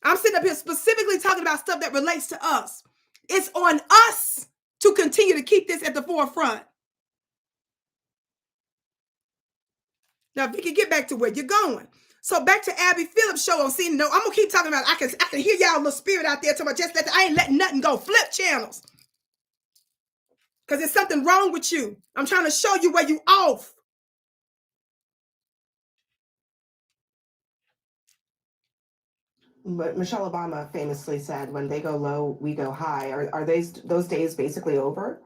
I'm sitting up here specifically talking about stuff that relates to us. It's on us to continue to keep this at the forefront. Now, Vicki, get back to where you're going. So back to Abby Phillips' show on CNN. No, I'm gonna keep talking about it. I can hear y'all little spirit out there talking about I ain't letting nothing go. Flip channels. Because there's something wrong with you. I'm trying to show you where you off. But Michelle Obama famously said, when they go low, we go high. Are those days basically over?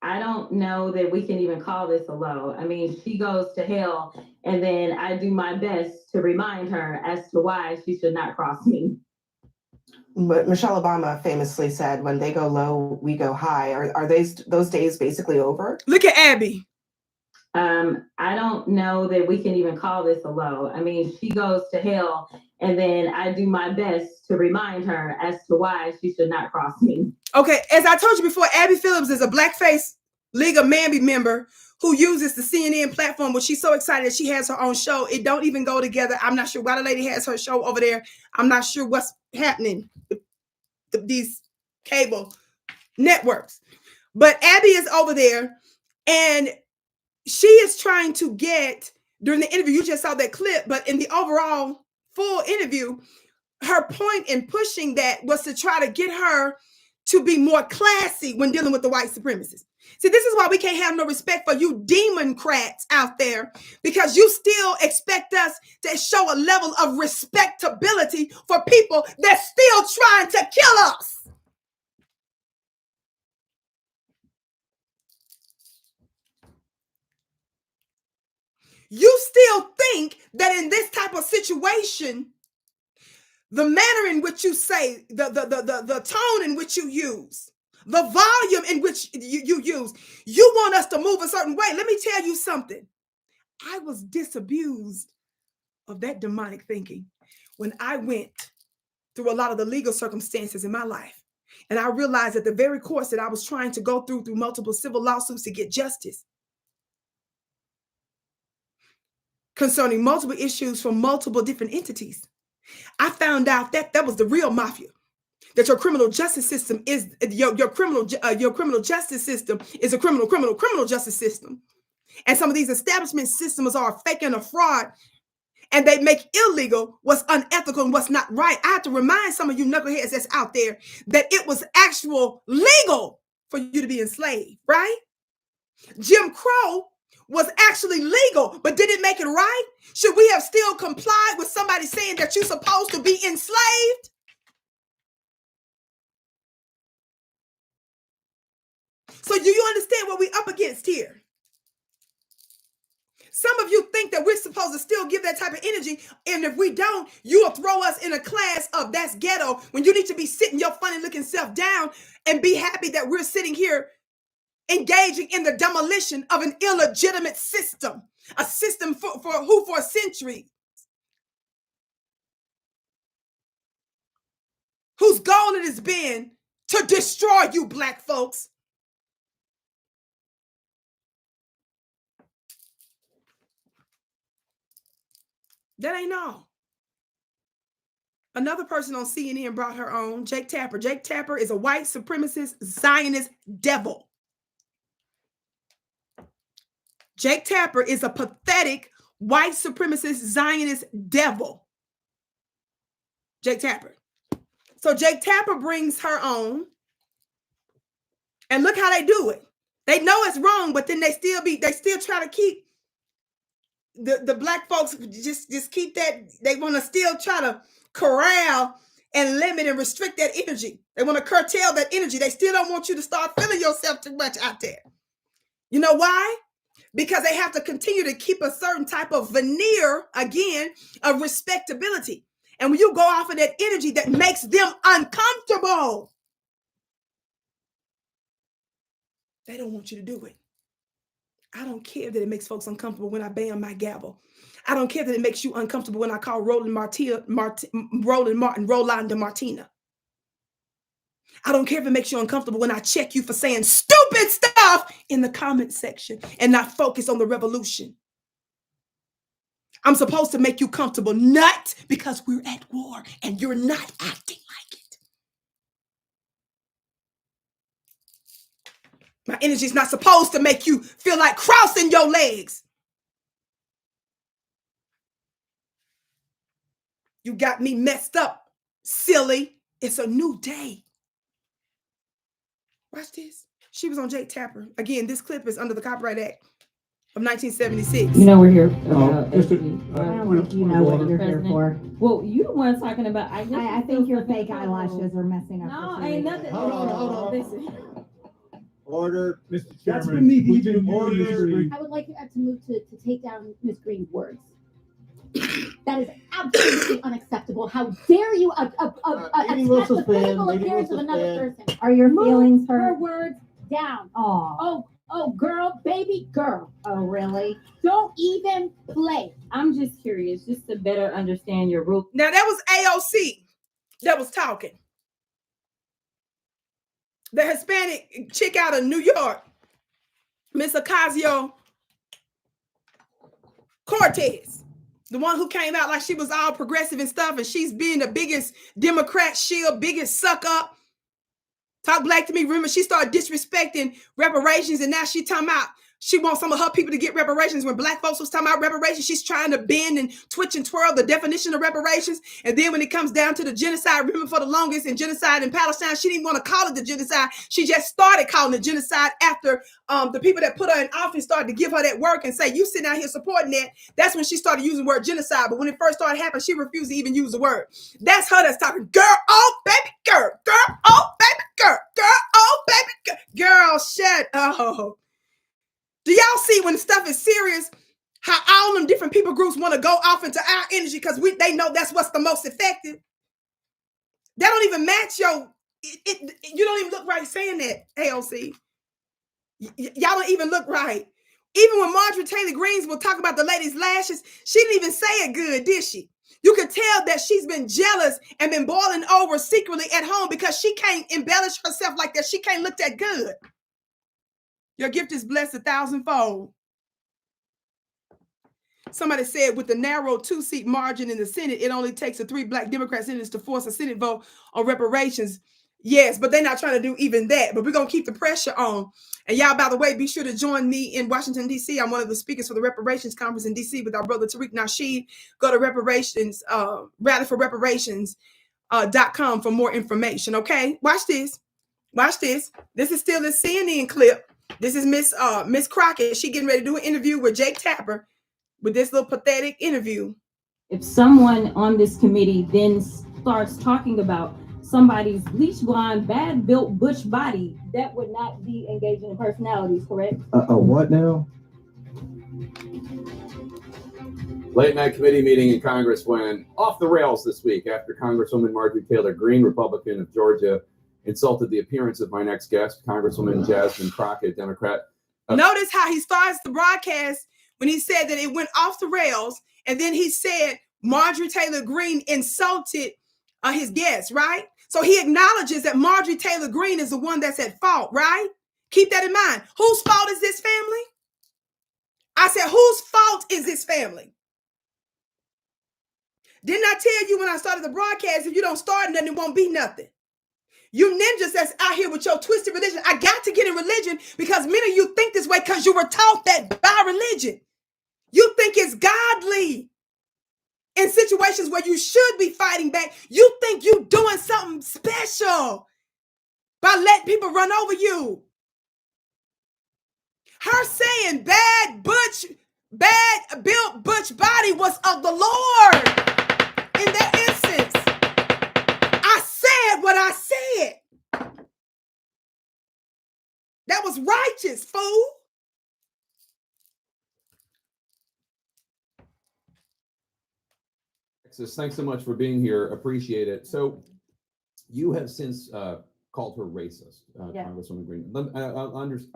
I don't know that we can even call this a low. I mean, she goes to hell, and then I do my best to remind her as to why she should not cross me. But Michelle Obama famously said, when they go low, we go high. Are those days basically over? Look at Abby. I don't know that we can even call this a low. I mean, she goes to hell, and then I do my best to remind her as to why she should not cross me. Okay, as I told you before, Abby Phillips is a Blackface League of Mamby member who uses the CNN platform, which she's so excited that she has her own show. It don't even go together. I'm not sure why the lady has her show over there. I'm not sure what's happening with these cable networks. But Abby is over there, and she is trying to get, during the interview, you just saw that clip, but in the overall full interview, her point in pushing that was to try to get her to be more classy when dealing with the white supremacists. See, this is why we can't have no respect for you democrats out there, because you still expect us to show a level of respectability for people that's still trying to kill us. You still think that in this type of situation, the manner in which you say, the tone in which you use, the volume in which you use, you want us to move a certain way. Let me tell you something. I was disabused of that demonic thinking when I went through a lot of the legal circumstances in my life. And I realized that the very course that I was trying to go through multiple civil lawsuits to get justice concerning multiple issues from multiple different entities, I found out that that was the real mafia. That your criminal justice system is your criminal justice system is a criminal justice system. And some of these establishment systems are fake and a fraud, and they make illegal what's unethical and what's not right. I have to remind some of you knuckleheads that's out there that it was actual legal for you to be enslaved, right? Jim Crow was actually legal, but did it make it right? Should we have still complied with somebody saying that you're supposed to be enslaved? So do you understand what we up against here? Some of you think that we're supposed to still give that type of energy, and if we don't, you'll throw us in a class of that's ghetto, when you need to be sitting your funny looking self down and be happy that we're sitting here engaging in the demolition of an illegitimate system, a system for a century, whose goal it has been to destroy you Black folks. That ain't all. Another person on CNN brought her on, Jake Tapper. Jake Tapper is a white supremacist Zionist devil. Jake Tapper is a pathetic white supremacist Zionist devil. Jake Tapper. So Jake Tapper brings her on, and look how they do it. They know it's wrong, but then they still try to keep the Black folks just keep that. They want to still try to corral and limit and restrict that energy. They want to curtail that energy. They still don't want you to start feeling yourself too much out there. You know why? Because they have to continue to keep a certain type of veneer, again, of respectability. And when you go off of that energy, that makes them uncomfortable. They don't want you to do it. I don't care that it makes folks uncomfortable when I bang my gavel. I don't care that it makes you uncomfortable when I call Roland Martin Rolanda Martina. I don't care if it makes you uncomfortable when I check you for saying stupid stuff in the comment section and not focus on the revolution. I'm supposed to make you comfortable, nut, because we're at war and you're not acting like it. My energy is not supposed to make you feel like crossing your legs. You got me messed up, silly. It's a new day. Watch this. She was on Jake Tapper. Again, this clip is under the Copyright Act of 1976. You know we're here. I don't think you know what you're here for. Well, you the one talking about. I think your fake eyelashes are messing up. No, ain't nothing. Hold on. Listen. Order. Mr. That's Chairman, for me. would you Order. order? I would like to move to take down Ms. Greene's words. That is absolutely unacceptable. How dare you Meeting will attack the suspend, physical meeting appearance will of another suspend. person? Are your feelings Her hurt? words down. Oh, Oh, girl, baby girl. oh, really? Don't even play. I'm just curious, just to better understand your rule. Now, that was AOC that was talking. The Hispanic chick out of New York, Miss Ocasio-Cortez, the one who came out like she was all progressive and stuff, and she's being the biggest Democrat shield, biggest suck up. Talk black to me. Remember, she started disrespecting reparations, and now she talking about she wants some of her people to get reparations. When Black folks was talking about reparations, she's trying to bend and twitch and twirl the definition of reparations. And then when it comes down to the genocide, remember for the longest in genocide in Palestine, she didn't want to call it the genocide. She just started calling it genocide after the people that put her in office started to give her that work and say, you sitting out here supporting that. That's when she started using the word genocide. But when it first started happening, she refused to even use the word. That's her that's talking. Girl, oh, baby, girl. Girl, oh, baby, girl. Girl, oh, baby, girl. Girl, shut up. Do y'all see when stuff is serious, how all them different people groups want to go off into our energy because they know that's what's the most effective? That don't even match you don't even look right saying that, AOC. Y'all don't even look right. Even when Marjorie Taylor Greene will talk about the lady's lashes, she didn't even say it good, did she? You could tell that she's been jealous and been boiling over secretly at home because she can't embellish herself like that. She can't look that good. Your gift is blessed 1,000-fold. Somebody said with the narrow 2-seat margin in the Senate, it only takes 3 Black Democrat senators to force a Senate vote on reparations. Yes, but they're not trying to do even that. But we're going to keep the pressure on. And y'all, by the way, be sure to join me in Washington, D.C. I'm one of the speakers for the Reparations Conference in D.C. with our brother Tariq Nasheed. Go to reparations, rallyforreparations.com for more information, okay? Watch this. Watch this. This is still the CNN clip. This is Miss Crockett. She getting ready to do an interview with Jake Tapper with this little pathetic interview. If someone on this committee then starts talking about somebody's bleach blonde, bad built butch body, that would not be engaging in personalities, correct? What now? Late night committee meeting in Congress went off the rails this week after Congresswoman Marjorie Taylor Greene, Republican of Georgia, insulted the appearance of my next guest, Congresswoman Jasmine Crockett, Democrat. Notice how he starts the broadcast when he said that it went off the rails, and then he said Marjorie Taylor Greene insulted his guest, right? So he acknowledges that Marjorie Taylor Greene is the one that's at fault, right? Keep that in mind. Whose fault is this family? I said, whose fault is this family? Didn't I tell you when I started the broadcast, if you don't start nothing, it won't be nothing. You ninjas that's out here with your twisted religion, I got to get in religion because many of you think this way because you were taught that by religion. You think it's godly. In situations where you should be fighting back, you think you're doing something special by letting people run over you. Her saying bad built butch body was of the Lord in that instance. I said what I said. That was righteous, fool. Thanks so much for being here. Appreciate it. So you have since called her racist, Yeah. Congresswoman Greene. I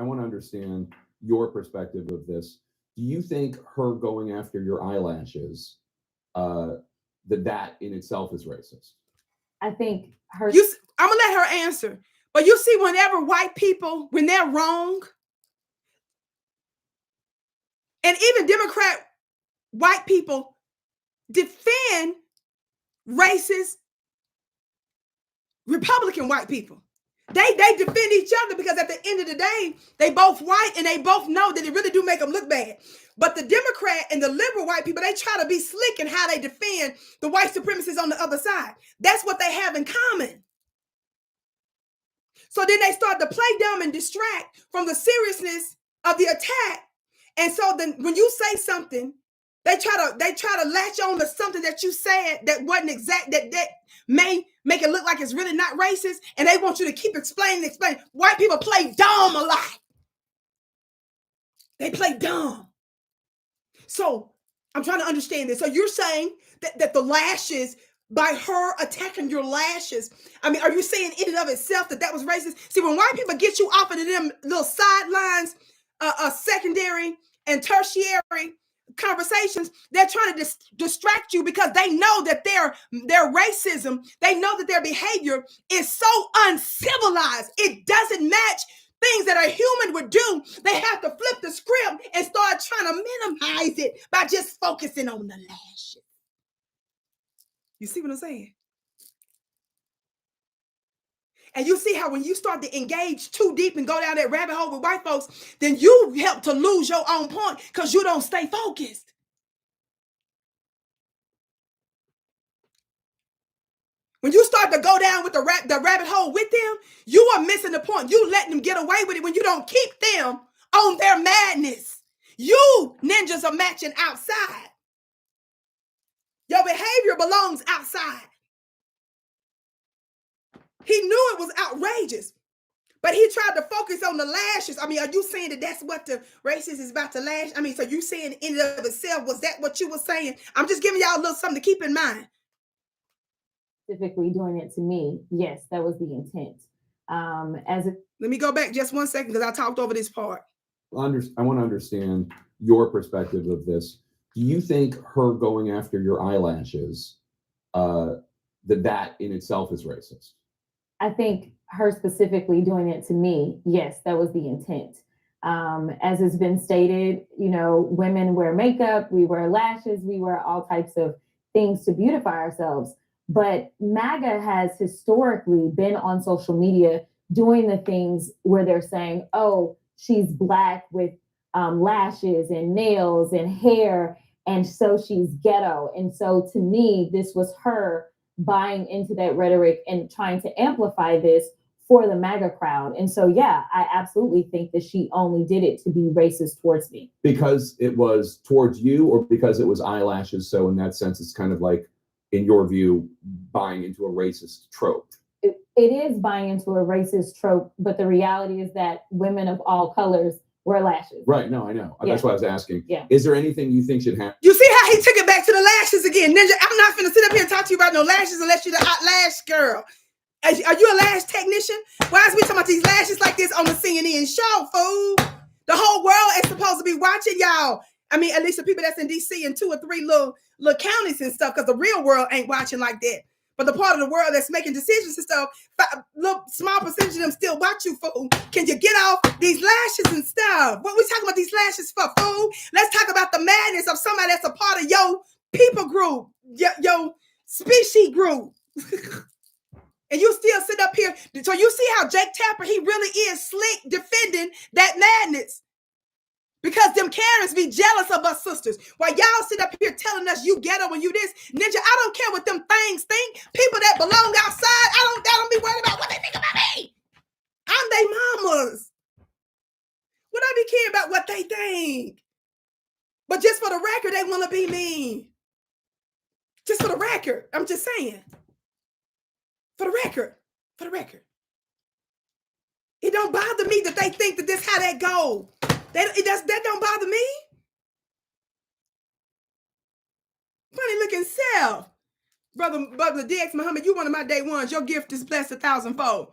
want to understand your perspective of this. Do you think her going after your eyelashes, that in itself is racist? I think her. I'm going to let her answer. But you see, whenever white people, when they're wrong, and even Democrat white people defend racist Republican white people. They defend each other because at the end of the day, they both white and they both know that it really do make them look bad. But the Democrat and the liberal white people, they try to be slick in how they defend the white supremacists on the other side. That's what they have in common. So then they start to play dumb and distract from the seriousness of the attack. And so then when you say something, they try to latch on to something that you said that wasn't exact, that may make it look like it's really not racist, and they want you to keep explaining. White people play dumb a lot. They play dumb. So I'm trying to understand this. So you're saying that the lashes, by her attacking your lashes, I mean, are you saying in and of itself that was racist? See, when white people get you off of them little sidelines, secondary and tertiary conversations, they're trying to distract you because they know that their racism, they know that their behavior is so uncivilized. It doesn't match things that a human would do. They have to flip the script and start trying to minimize it by just focusing on the lashes. You see what I'm saying? And you see how when you start to engage too deep and go down that rabbit hole with white folks, then you help to lose your own point because you don't stay focused. When you start to go down with the rabbit hole with them, you are missing the point. You letting them get away with it when you don't keep them on their madness. You ninjas are matching outside. Your behavior belongs outside. He knew it was outrageous, but he tried to focus on the lashes. I mean, are you saying that that's what the racist is about to lash? I mean, so you saying in and of itself, was that what you were saying? I'm just giving y'all a little something to keep in mind. Specifically doing it to me, yes, that was the intent. Let me go back just 1 second because I talked over this part. I want to understand your perspective of this. Do you think her going after your eyelashes, that in itself is racist? I think her specifically doing it to me, yes, that was the intent. As has been stated, women wear makeup, we wear lashes, we wear all types of things to beautify ourselves. But MAGA has historically been on social media doing the things where they're saying, oh, she's Black with lashes and nails and hair, and so she's ghetto. And so to me, this was her buying into that rhetoric and trying to amplify this for the MAGA crowd. And so, yeah, I absolutely think that she only did it to be racist towards me. Because it was towards you, or because it was eyelashes? So in that sense, it's kind of like, in your view, buying into a racist trope. it is buying into a racist trope, but the reality is that women of all colors wear lashes. Right. No, I know. Yeah. That's why I was asking. Yeah. Is there anything you think should happen? You see how he took it back to the lashes again? Ninja, I'm not finna sit up here and talk to you about no lashes unless you're the hot lash girl. Are you a lash technician? Why is we talking about these lashes like this on the CNN show, fool? The whole world is supposed to be watching y'all. I mean, at least the people that's in DC and 2 or 3 little counties and stuff, because the real world ain't watching like that. But the part of the world that's making decisions and stuff, little small percentage of them still watch you, fool. Can you get off these lashes and stuff? What we talking about these lashes for, fool? Let's talk about the madness of somebody that's a part of your people group, your species group. And you still sit up here. So you see how Jake Tapper, he really is slick defending that madness. Because them Karens be jealous of us sisters. While y'all sit up here telling us you ghetto and you this. Ninja, I don't care what them things think. People that belong outside, I don't be worried about what they think about me. I'm they mamas. What I be caring about what they think. But just for the record, they want to be mean. Just for the record. I'm just saying. For the record. For the record. It don't bother me that they think that this how that go. That don't bother me. Funny looking self. Brother DX Muhammad, you one of my day ones. Your gift is blessed 1,000-fold.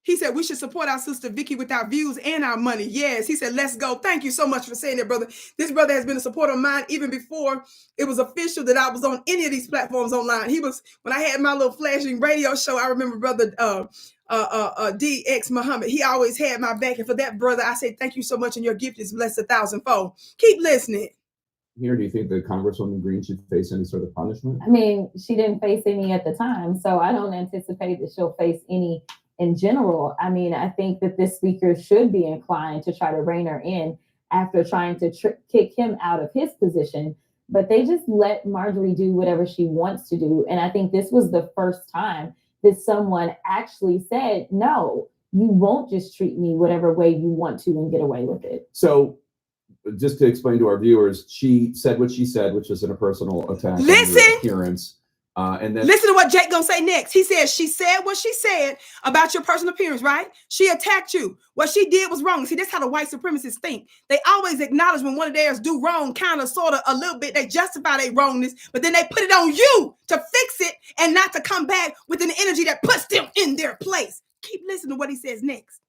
He said, we should support our sister Vicki with our views and our money. Yes, he said, let's go. Thank you so much for saying that, brother. This brother has been a supporter of mine even before it was official that I was on any of these platforms online. He was, when I had my little flashing radio show, I remember brother DX Muhammad, he always had my back. And for that, brother, I say thank you so much. And your gift is blessed 1,000-fold. Keep listening. Here, do you think that Congresswoman Greene should face any sort of punishment? I mean, she didn't face any at the time, so I don't anticipate that she'll face any in general. I mean, I think that this speaker should be inclined to try to rein her in after trying to kick him out of his position. But they just let Marjorie do whatever she wants to do. And I think this was the first time that someone actually said, no, you won't just treat me whatever way you want to and get away with it. So just to explain to our viewers, she said what she said, which was in a personal attack on your appearance. And then listen to what Jake gonna say next. He said, she said what she said about your personal appearance, right? She attacked you. What she did was wrong. See, that's how the white supremacists think. They always acknowledge when one of theirs do wrong, kind of, sort of, a little bit. They justify their wrongness, but then they put it on you to fix it and not to come back with an energy that puts them in their place. Keep listening to what he says next.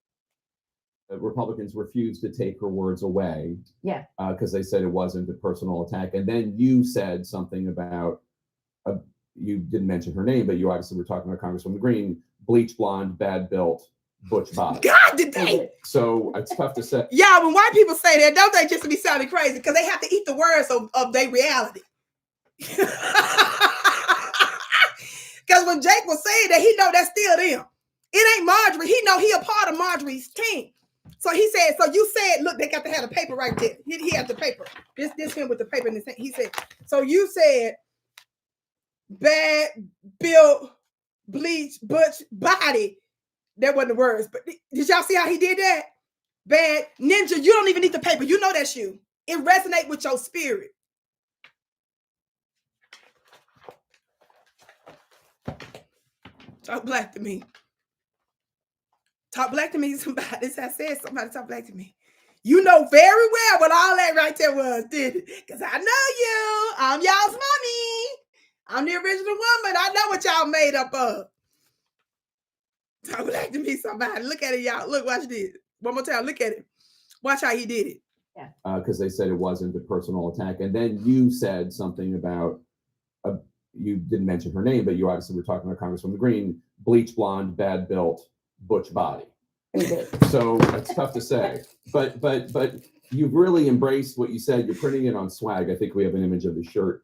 Republicans refused to take her words away. Yeah. Because they said it wasn't a personal attack. And then you said something about, you didn't mention her name, but you obviously were talking about Congresswoman Greene, bleach blonde, bad built, butch body. God, did they? So it's tough to say. Yeah, when white people say that, don't they just be sounding crazy? Because they have to eat the words of their reality. Because when Jake was saying that, he know that's still them. It ain't Marjorie. He know he a part of Marjorie's team. So he said, so you said, look, they got to have the paper right there. He had the paper. This him with the paper in his hand. He said, so you said, bad, built, bleach, butch, body. That wasn't the words, but did y'all see how he did that? Bad, ninja, you don't even need the paper. You know that's you. It resonates with your spirit. Talk black to me. Talk black to me, somebody. This I said, somebody talk black to me. You know very well what all that right there was, did it? Because I know you. I'm y'all's mommy. I'm the original woman. I know what y'all made up of. Talk black to me, somebody. Look at it, y'all. Look, watch this. One more time. Look at it. Watch how he did it. Yeah. Because they said it wasn't a personal attack. And then you said something about, you didn't mention her name, but you obviously were talking about Congresswoman Greene, bleach blonde, bad built, butch body. So it's tough to say. But you've really embraced what you said. You're printing it on swag. I think we have an image of the shirt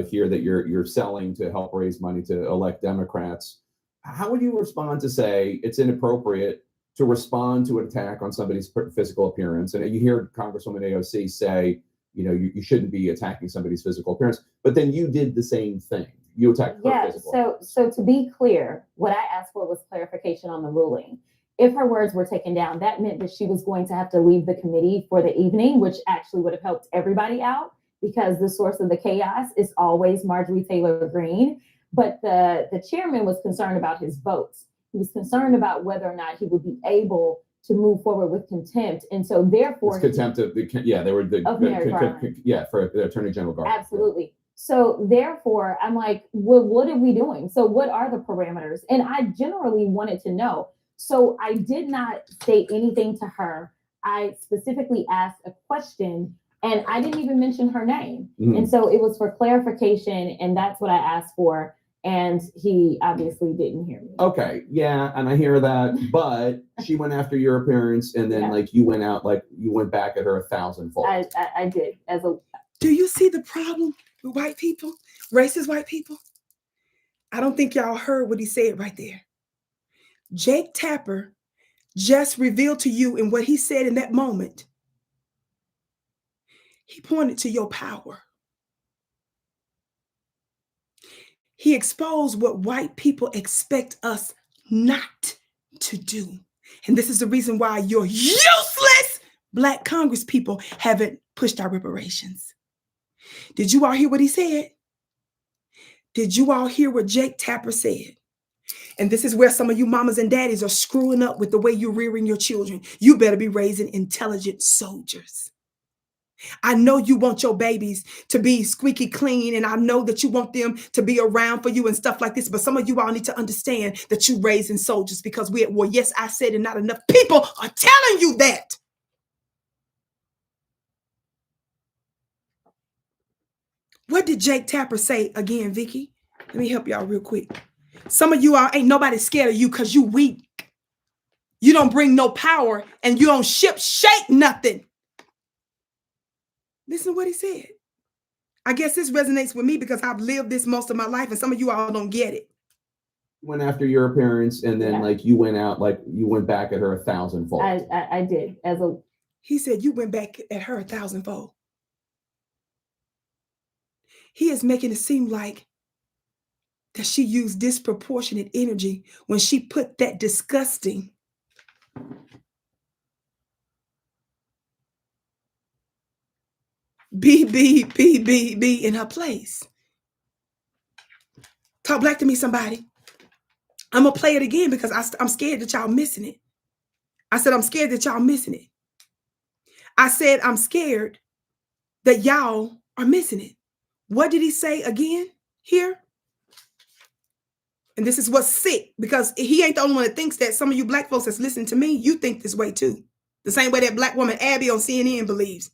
here that you're selling to help raise money to elect Democrats. How would you respond to say it's inappropriate to respond to an attack on somebody's physical appearance? And you hear Congresswoman AOC say, you know, you shouldn't be attacking somebody's physical appearance, but then you did the same thing. You attacked her physical. So to be clear, what I asked for was clarification on the ruling. If her words were taken down, that meant that she was going to have to leave the committee for the evening, which actually would have helped everybody out because the source of the chaos is always Marjorie Taylor Greene. But the chairman was concerned about his votes. He was concerned about whether or not he would be able to move forward with contempt. And so therefore, It's contempt of the, yeah, they were the, Of Merrick Garland. yeah, for the Attorney General Garland. absolutely. So therefore, I'm like, well, what are we doing? So what are the parameters? And I generally wanted to know. So I did not say anything to her. I specifically asked a question, and I didn't even mention her name. Mhm. And so it was for clarification, and that's what I asked for. And he obviously didn't hear me. Okay, yeah, and I hear that, but she went after your appearance, and then Yeah. like you went out, like you went back at her 1,000-fold. I did as a Do you see the problem with white people, racist white people? I don't think y'all heard what he said right there. Jake Tapper just revealed to you in what he said in that moment. He pointed to your power. He exposed what white people expect us not to do. And this is the reason why your useless Black Congress people haven't pushed our reparations. Did you all hear what he said? Did you all hear what Jake Tapper said? And this is where some of you mamas and daddies are screwing up with the way you're rearing your children. You better be raising intelligent soldiers. I know you want your babies to be squeaky clean, and I know that you want them to be around for you and stuff like this, but some of you all need to understand that you're raising soldiers because we're at war. Yes, I said, and not enough people are telling you that. What did Jake Tapper say again, Vicki? Let me help y'all real quick. Some of you all ain't nobody scared of you because you weak. You don't bring no power and you don't shake nothing. Listen to what he said. I guess this resonates with me because I've lived this most of my life and some of you all don't get it. Went after your appearance, and then Yeah. like you went out, like you went back at her 1,000-fold. I did as a He said you went back at her 1,000-fold. He is making it seem like that she used disproportionate energy when she put that disgusting B in her place. Talk black to me, somebody. I'm going to play it again because I'm scared that y'all missing it. I said, I'm scared that y'all missing it. I said, I'm scared that y'all are missing it. What did he say again here? And this is what's sick, because he ain't the only one that thinks that. Some of you Black folks that's listening to me, you think this way too. The same way that Black woman Abby on CNN believes.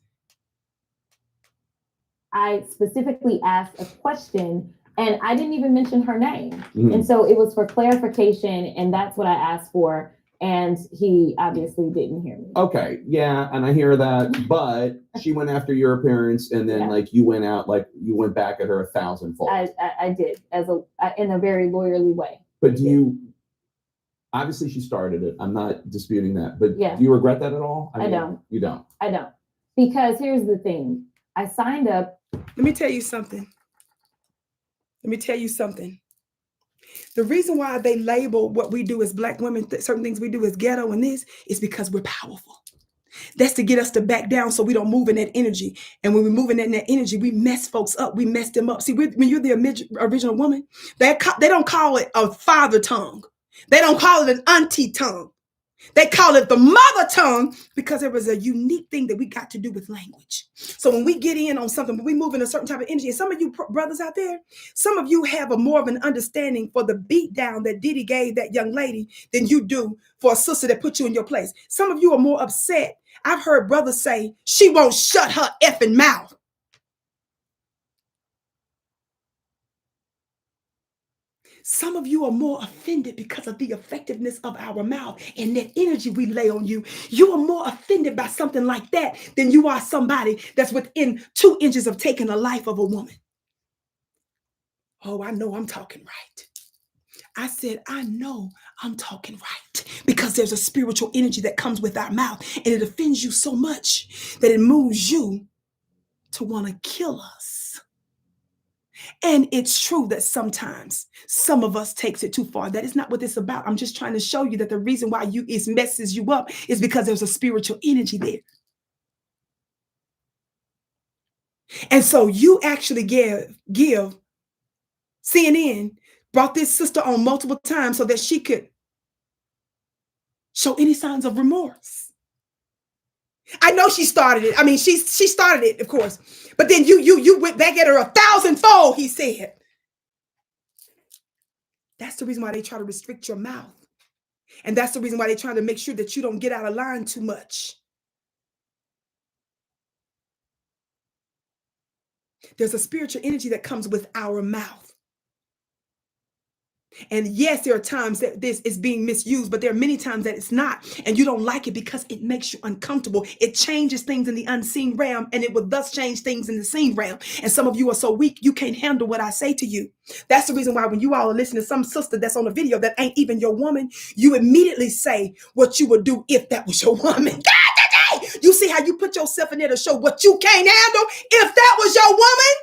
I specifically asked a question, and I didn't even mention her name. Mhm. And so it was for clarification, and that's what I asked for. And he obviously didn't hear me. Okay, yeah, and I hear that, but she went after your appearance, and then Yeah. like you went out, like you went back at her 1,000-fold. I did as a in a very lawyerly way. But do you? Obviously, she started it. I'm not disputing that. But Yeah. do you regret that at all? I don't. You don't. I don't, because here's the thing: I signed up. Let me tell you something. Let me tell you something. The reason why they label what we do as Black women, certain things we do as ghetto and this, is because we're powerful. That's to get us to back down so we don't move in that energy. And when we're moving in that energy, we mess folks up. We mess them up. See, when you're the original woman, they don't call it a father tongue. They don't call it an auntie tongue. They call it the mother tongue because there was a unique thing that we got to do with language. So when we get in on something, when we move in a certain type of energy, and some of you brothers out there, some of you have a more of an understanding for the beat down that Diddy gave that young lady than you do for a sister that put you in your place. Some of you are more upset. I've heard brothers say, she won't shut her effing mouth. Some of you are more offended because of the effectiveness of our mouth and that energy we lay on you. You are more offended by something like that than you are somebody that's within 2 inches of taking the life of a woman. Oh, I know I'm talking right. I said, I know I'm talking right, because there's a spiritual energy that comes with our mouth, and it offends you so much that it moves you to want to kill us. And it's true that sometimes some of us takes it too far. That is not what it's about. I'm just trying to show you that the reason why it messes you up is because there's a spiritual energy there. And so you actually give CNN, brought this sister on multiple times so that she could show any signs of remorse. I know she started it. I mean, she started it, of course. But then you went back at her 1,000-fold, he said. That's the reason why they try to restrict your mouth. And that's the reason why they're trying to make sure that you don't get out of line too much. There's a spiritual energy that comes with our mouth. And yes, there are times that this is being misused, but there are many times that it's not. And you don't like it because it makes you uncomfortable. It changes things in the unseen realm, and it will thus change things in the seen realm. And some of you are so weak, you can't handle what I say to you. That's the reason why when you all are listening to some sister that's on a video that ain't even your woman, you immediately say what you would do if that was your woman. God, you see how you put yourself in there to show what you can't handle if that was your woman?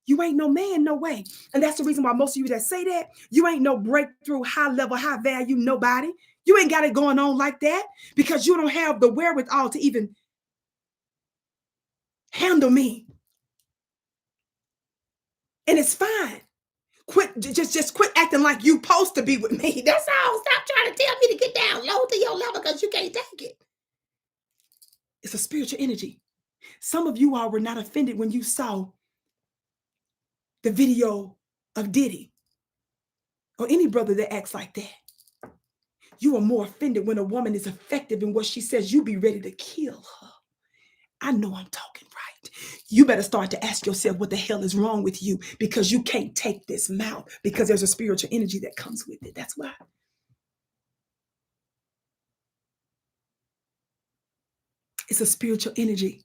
You ain't no man, no way. And that's the reason why most of you that say that, you ain't no breakthrough, high level, high value, nobody. You ain't got it going on like that because you don't have the wherewithal to even handle me. And it's fine. Just quit acting like you supposed to be with me. That's all. Stop trying to tell me to get down low to your level because you can't take it. It's a spiritual energy. Some of you all were not offended when you saw the video of Diddy or any brother that acts like that. You are more offended when a woman is effective in what she says. You be ready to kill her. I know I'm talking right. You better start to ask yourself what the hell is wrong with you because you can't take this mouth because there's a spiritual energy that comes with it. That's why. It's a spiritual energy.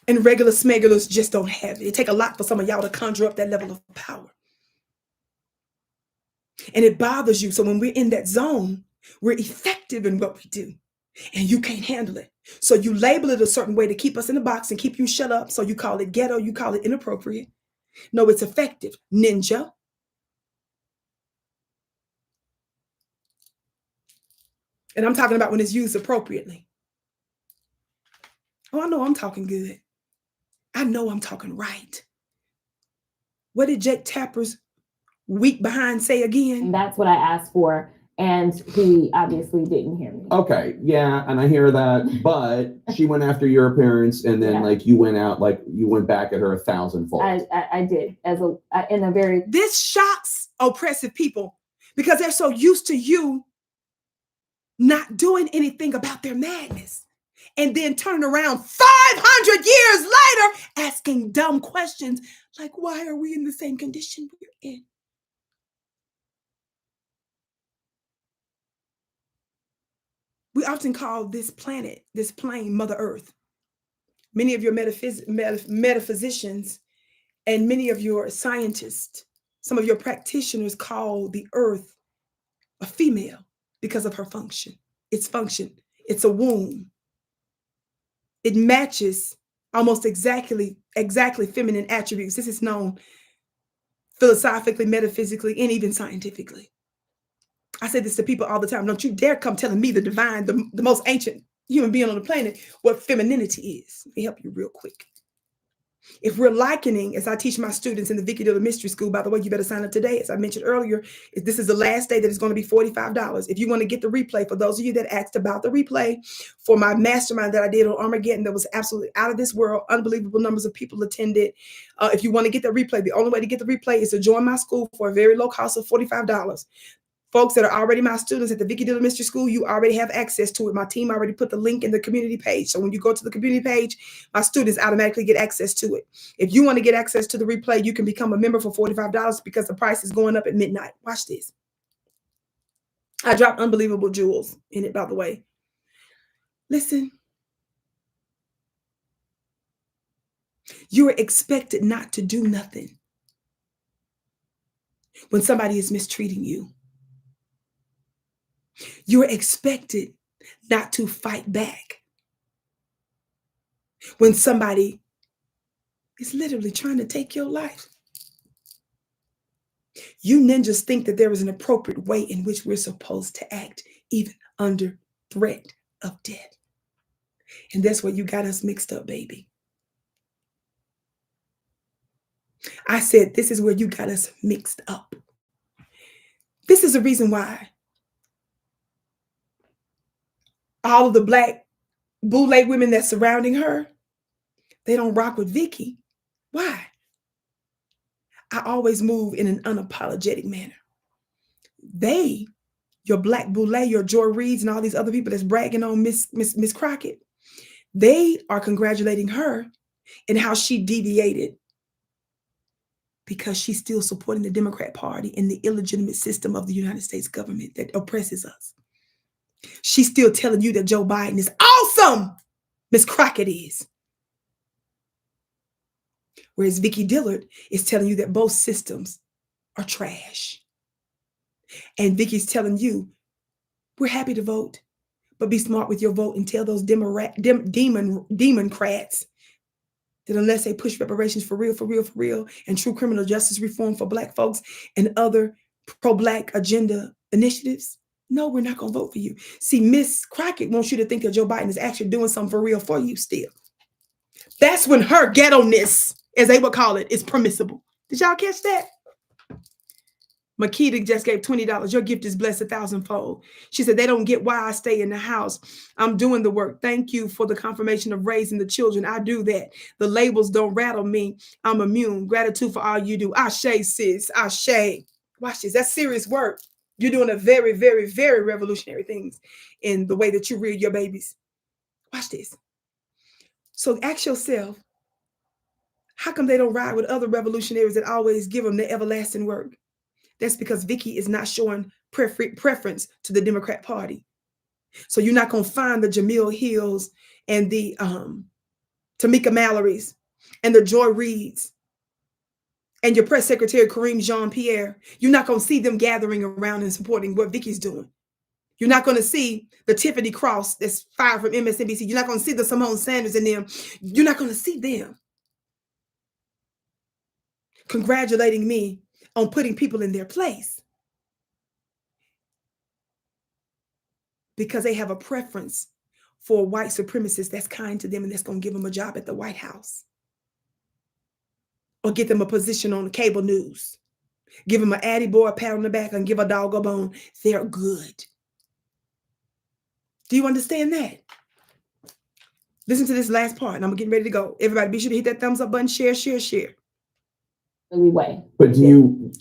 And regular smegulars just don't have it. It take a lot for some of y'all to conjure up that level of power. And it bothers you. So when we're in that zone, we're effective in what we do. And you can't handle it. So you label it a certain way to keep us in the box and keep you shut up. So you call it ghetto. You call it inappropriate. No, it's effective. Ninja. And I'm talking about when it's used appropriately. Oh, I know I'm talking good. I know I'm talking right. What did Jake Tapper's weak behind say again? And that's what I asked for. And he obviously didn't hear me. Okay, yeah, and I hear that, but she went after your appearance, and then like you went back at her 1,000-fold. I did in a very. This shocks oppressive people because they're so used to you not doing anything about their madness. And then turn around 500 years later asking dumb questions like, why are we in the same condition we're in? We often call this planet, this plane, Mother Earth. Many of your metaphysicians and many of your scientists, some of your practitioners call the Earth a female because of her function. Its function. It's a womb. It matches almost exactly feminine attributes. This is known philosophically, metaphysically, and even scientifically. I say this to people all the time. Don't you dare come telling me the divine, the most ancient human being on the planet, what femininity is. Let me help you real quick. If we're likening, as I teach my students in the Vicki Dillard Mystery School, by the way, you better sign up today. As I mentioned earlier, this is the last day that it's going to be $45. If you want to get the replay, for those of you that asked about the replay for my mastermind that I did on Armageddon, that was absolutely out of this world, unbelievable numbers of people attended. If you want to get the replay, the only way to get the replay is to join my school for a very low cost of $45. Folks that are already my students at the Vicki Dillard Mystery School, you already have access to it. My team already put the link in the community page. So when you go to the community page, my students automatically get access to it. If you want to get access to the replay, you can become a member for $45 because the price is going up at midnight. Watch this. I dropped unbelievable jewels in it, by the way. Listen. You are expected not to do nothing when somebody is mistreating you. You're expected not to fight back when somebody is literally trying to take your life. You ninjas think that there is an appropriate way in which we're supposed to act, even under threat of death. And that's where you got us mixed up, baby. I said, this is where you got us mixed up. This is the reason why all of the black boule women that's surrounding her, they don't rock with Vicki. Why? I always move in an unapologetic manner. They, your black boule, your Joy Reids, and all these other people that's bragging on Miss Crockett, they are congratulating her in how she deviated because she's still supporting the Democrat Party and the illegitimate system of the United States government that oppresses us. She's still telling you that Joe Biden is awesome. Miss Crockett is. Whereas Vicki Dillard is telling you that both systems are trash. And Vicki's telling you, we're happy to vote, but be smart with your vote and tell those democrats that unless they push reparations for real, and true criminal justice reform for black folks and other pro-black agenda initiatives, no, we're not going to vote for you. See, Miss Crockett wants you to think that Joe Biden is actually doing something for real for you still. That's when her ghetto-ness, as they would call it, is permissible. Did y'all catch that? Makita just gave $20. Your gift is blessed 1,000-fold. She said, they don't get why I stay in the house. I'm doing the work. Thank you for the confirmation of raising the children. I do that. The labels don't rattle me. I'm immune. Gratitude for all you do. Ashe, sis. Ashe. Watch this. That's serious work. You're doing a very, very, very revolutionary things in the way that you rear your babies. Watch this. So ask yourself, how come they don't ride with other revolutionaries that always give them the everlasting work? That's because Vicki is not showing preference to the Democrat Party. So you're not going to find the Jamil Hills and the Tamika Mallorys and the Joy Reids and your press secretary, Kareem Jean-Pierre. You're not going to see them gathering around and supporting what Vicki's doing. You're not going to see the Tiffany Cross that's fired from MSNBC. You're not going to see the Simone Sanders and them. You're not going to see them congratulating me on putting people in their place because they have a preference for a white supremacist that's kind to them and that's going to give them a job at the White House or get them a position on the cable news, give them an Addie boy a pat on the back and give a dog a bone. They're good. Do you understand that? Listen to this last part and I'm getting ready to go. Everybody be sure to hit that thumbs up button, share. Way. But do you,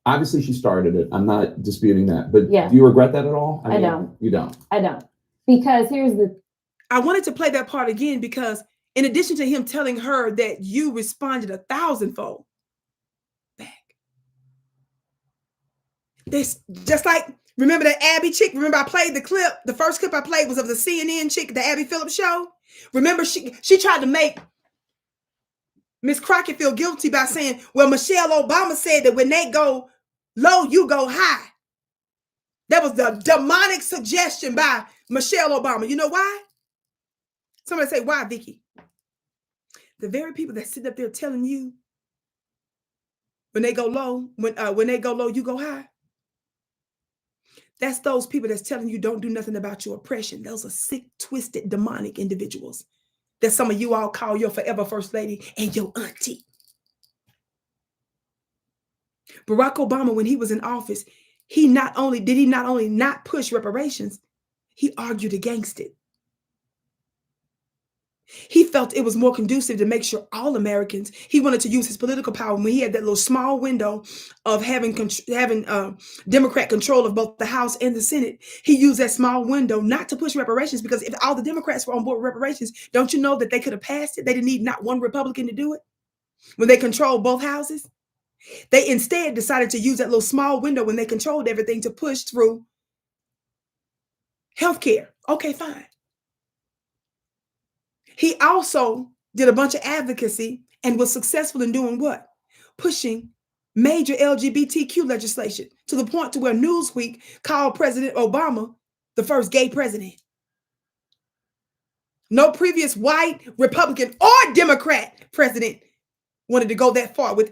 obviously she started it. I'm not disputing that, but Yeah. do you regret that at all? I don't. You don't? I don't. Because I wanted to play that part again because in addition to him telling her that you responded 1,000-fold back. This just like, remember that Abby chick? Remember I played the clip? The first clip I played was of the CNN chick, the Abby Phillips show. Remember she tried to make Miss Crockett feel guilty by saying, well, Michelle Obama said that when they go low, you go high. That was the demonic suggestion by Michelle Obama. You know why? Somebody say, why, Vicki? The very people that sit up there telling you when they go low, when they go low, you go high. That's those people that's telling you don't do nothing about your oppression. Those are sick, twisted, demonic individuals that some of you all call your forever first lady and your auntie. Barack Obama, when he was in office, he not only not push reparations, he argued against it. He felt it was more conducive to make sure all Americans, he wanted to use his political power when he had that little small window of having Democrat control of both the House and the Senate. He used that small window not to push reparations because if all the Democrats were on board with reparations, don't you know that they could have passed it? They didn't need not one Republican to do it when they controlled both houses. They instead decided to use that little small window when they controlled everything to push through healthcare. Okay, fine. He also did a bunch of advocacy and was successful in doing what? Pushing major LGBTQ legislation to the point to where Newsweek called President Obama the first gay president. No previous white, Republican, or Democrat president wanted to go that far with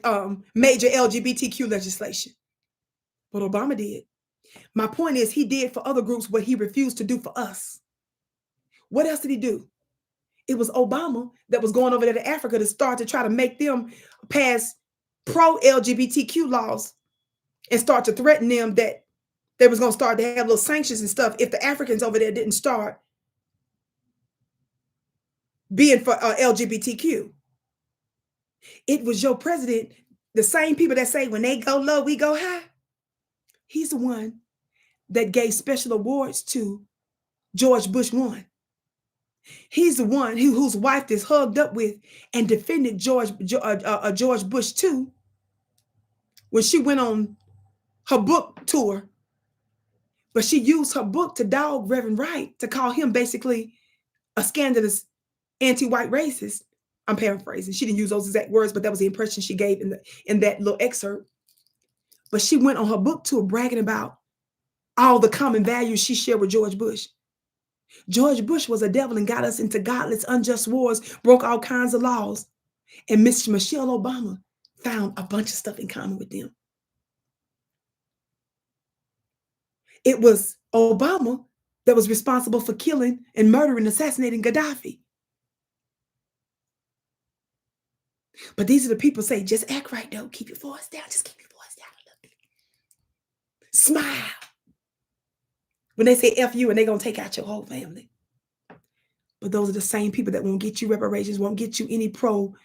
major LGBTQ legislation. But Obama did. My point is he did for other groups what he refused to do for us. What else did he do? It was Obama that was going over there to Africa to start to try to make them pass pro-LGBTQ laws and start to threaten them that they was going to start to have little sanctions and stuff if the Africans over there didn't start being for LGBTQ. It was your president, the same people that say when they go low, we go high. He's the one that gave special awards to George Bush 1. He's the one whose wife is hugged up with and defended George Bush 2 when she went on her book tour. But she used her book to dog Reverend Wright, to call him basically a scandalous anti-white racist. I'm paraphrasing. She didn't use those exact words, but that was the impression she gave in that little excerpt. But she went on her book tour bragging about all the common values she shared with George Bush. George Bush was a devil and got us into godless, unjust wars, broke all kinds of laws. And Miss Michelle Obama found a bunch of stuff in common with them. It was Obama that was responsible for killing and murdering, assassinating Gaddafi. But these are the people say, just act right though. Keep your voice down. Just keep your voice down a little bit. Smile. When they say F you and they're going to take out your whole family. But those are the same people that won't get you reparations, won't get you any criminal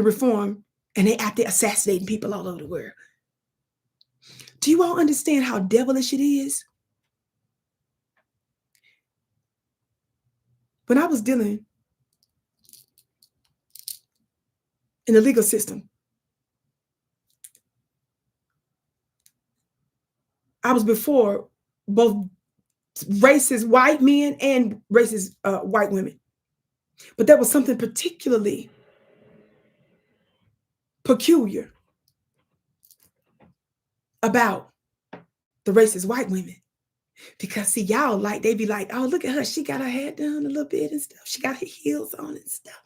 reform, and they out there assassinating people all over the world. Do you all understand how devilish it is? When I was dealing in the legal system, I was before both racist white men and racist white women. But there was something particularly peculiar about the racist white women. Because see, y'all they be like, oh, look at her. She got her hair done a little bit and stuff. She got her heels on and stuff.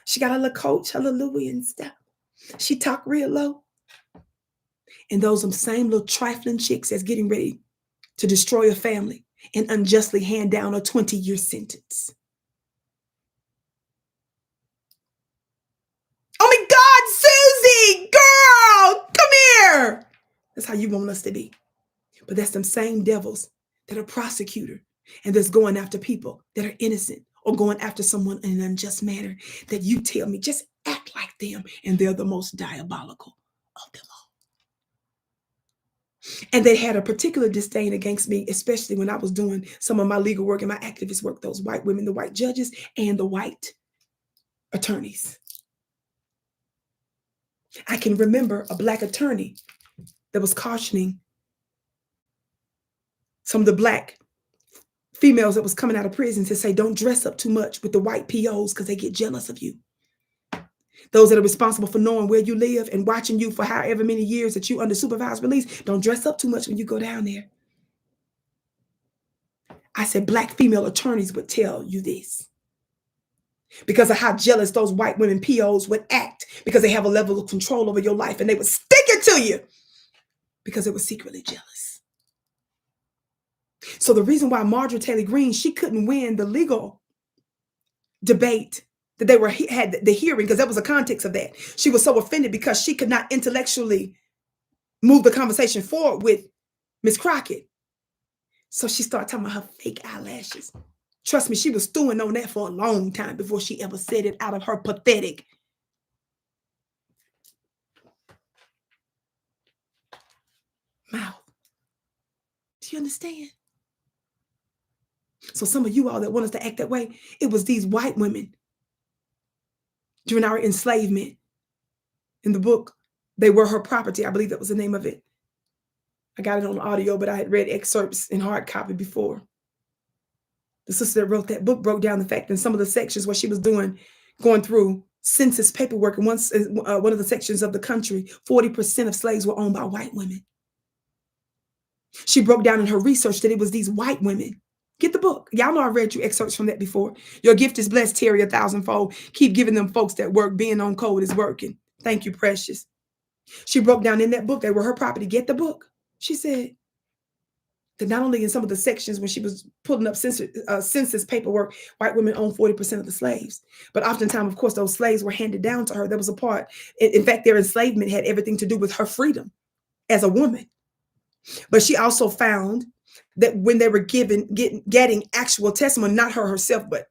She got her little coach, her little Louis and stuff. She talk real low. And those same little trifling chicks that's getting ready to destroy a family and unjustly hand down a 20-year sentence. Oh my God, Susie, girl, come here. That's how you want us to be. But that's them same devils that are prosecutor and that's going after people that are innocent or going after someone in an unjust manner that you tell me just act like them and they're the most diabolical of them all. And they had a particular disdain against me, especially when I was doing some of my legal work and my activist work, those white women, the white judges and the white attorneys. I can remember a Black attorney that was cautioning some of the Black females that was coming out of prison to say, don't dress up too much with the white POs because they get jealous of you. Those that are responsible for knowing where you live and watching you for however many years that you under supervised release, don't dress up too much when you go down there. I said Black female attorneys would tell you this because of how jealous those white women POs would act because they have a level of control over your life and they would stick it to you because they were secretly jealous. So the reason why Marjorie Taylor Greene, she couldn't win the legal debate that they had the hearing, because that was the context of that. She was so offended because she could not intellectually move the conversation forward with Miss Crockett. So she started talking about her fake eyelashes. Trust me, she was stewing on that for a long time before she ever said it out of her pathetic mouth. Do you understand? So some of you all that want us to act that way, it was these white women during our enslavement. In the book, They Were Her Property, I believe that was the name of it. I got it on audio, but I had read excerpts in hard copy before. The sister that wrote that book broke down the fact in some of the sections where she was going through census paperwork. And one of the sections of the country, 40% of slaves were owned by white women. She broke down in her research that it was these white women. Get the book. Y'all know I read you excerpts from that before. Your gift is blessed, Terry, 1,000-fold. Keep giving them folks that work. Being on code is working. Thank you, precious. She broke down in that book, They Were Her Property. Get the book. She said that not only in some of the sections when she was pulling up census paperwork, white women owned 40% of the slaves. But oftentimes, of course, those slaves were handed down to her. There was a part. In fact, their enslavement had everything to do with her freedom as a woman. But she also found that when they were getting actual testimony, not her herself, but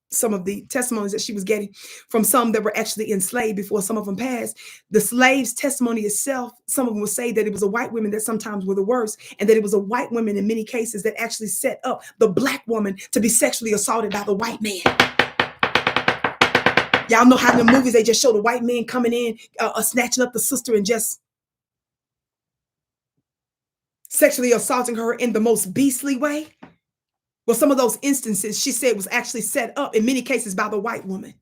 some of the testimonies that she was getting from some that were actually enslaved before some of them passed, the slaves' testimony itself, some of them would say that it was the white women that sometimes were the worst, and that it was a white women in many cases that actually set up the black woman to be sexually assaulted by the white man. Y'all know how in the movies they just show the white man coming in, snatching up the sister and just sexually assaulting her in the most beastly way. Well, some of those instances, she said, was actually set up in many cases by the white woman.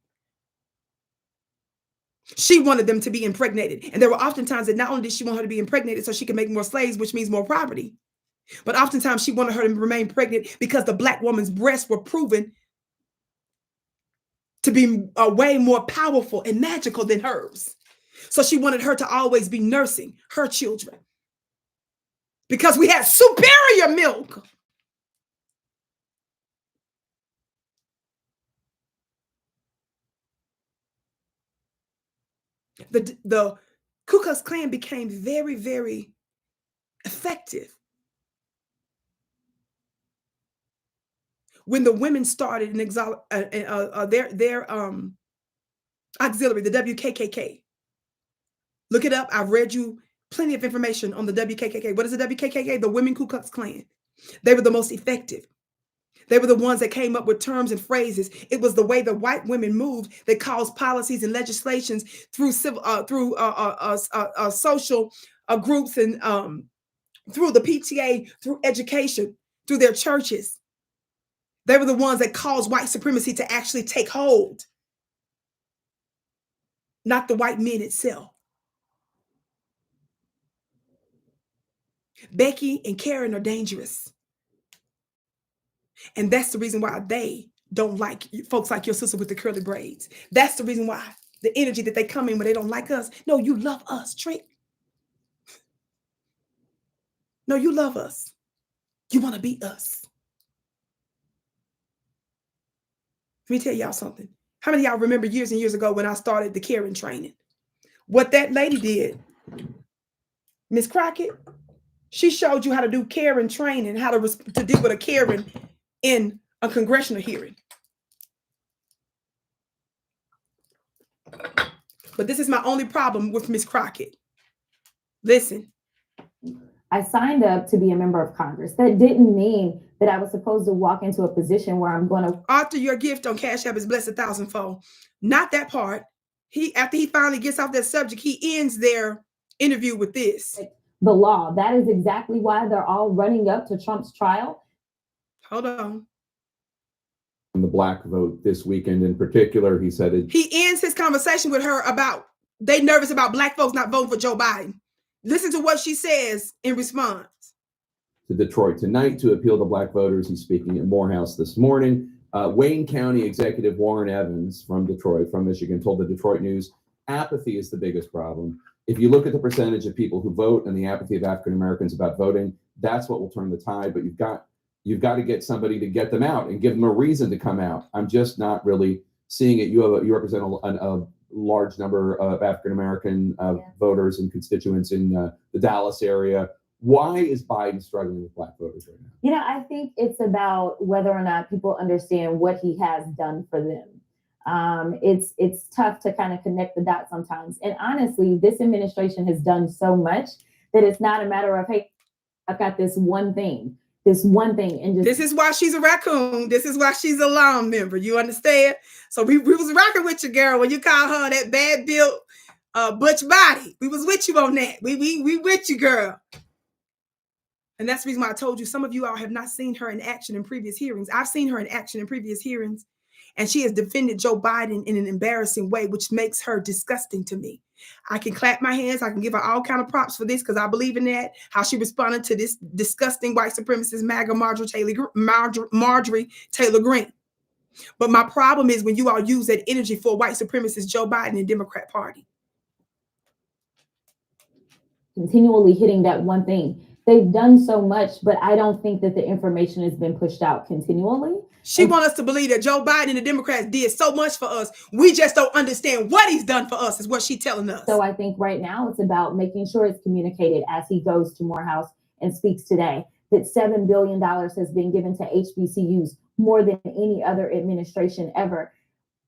She wanted them to be impregnated. And there were oftentimes that not only did she want her to be impregnated so she could make more slaves, which means more property, but oftentimes she wanted her to remain pregnant because the black woman's breasts were proven to be way more powerful and magical than hers. So she wanted her to always be nursing her children because we had superior milk. The Ku Klux Klan became very, very effective when the women started their auxiliary, the WKKK. Look it up. I've read you plenty of information on the WKKK. What is the WKKK? The Women Ku Klux Klan. They were the most effective. They were the ones that came up with terms and phrases. It was the way the white women moved that caused policies and legislations through social groups and through the PTA, through education, through their churches. They were the ones that caused white supremacy to actually take hold, not the white men itself. Becky and Karen are dangerous. And that's the reason why they don't like folks like your sister with the curly braids. That's the reason why the energy that they come in when they don't like us. No, you love us, Trick. No, you love us. You want to be us. Let me tell y'all something. How many of y'all remember years and years ago when I started the Karen training? What that lady did, Miss Crockett, she showed you how to do Karen training, how to deal with a Karen in a congressional hearing. But this is my only problem with Miss Crockett. Listen. I signed up to be a member of Congress. That didn't mean that I was supposed to walk into a position where I'm going to. After your gift on Cash App is blessed 1,000-fold. Not that part. After he finally gets off that subject, he ends their interview with this. The law. That is exactly why they're all running up to Trump's trial. Hold on. The black vote this weekend in particular, he said it. He ends his conversation with her about they nervous about black folks not voting for Joe Biden. Listen to what she says in response. To Detroit tonight to appeal to black voters. He's speaking at Morehouse this morning. Wayne County Executive Warren Evans from Detroit, from Michigan, told the Detroit News, apathy is the biggest problem. If you look at the percentage of people who vote and the apathy of African Americans about voting, that's what will turn the tide. But you've got to get somebody to get them out and give them a reason to come out. I'm just not really seeing it. You represent a large number of African American voters and constituents in the Dallas area. Why is Biden struggling with black voters right now? You know, I think it's about whether or not people understand what he has done for them. It's tough to kind of connect the dots sometimes. And honestly, this administration has done so much that it's not a matter of, hey, I've got this one thing. And just, this is why she's a raccoon. This is why she's a lawn member. You understand? So we was rocking with you, girl, when you call her that bad built butch body. We was with you on that. We with you, girl. And that's the reason why I told you some of you all have not seen her in action in previous hearings. I've seen her in action in previous hearings, and she has defended Joe Biden in an embarrassing way, which makes her disgusting to me. I can clap my hands. I can give her all kind of props for this because I believe in that, how she responded to this disgusting white supremacist MAGA Marjorie Taylor Greene. But my problem is when you all use that energy for white supremacist Joe Biden and Democrat Party. Continually hitting that one thing. they've done so much, but I don't think that the information has been pushed out continually. She wants us to believe that Joe Biden and the Democrats did so much for us. We just don't understand what he's done for us, is what she's telling us. So I think right now it's about making sure it's communicated as he goes to Morehouse and speaks today, that $7 billion has been given to HBCUs, more than any other administration ever.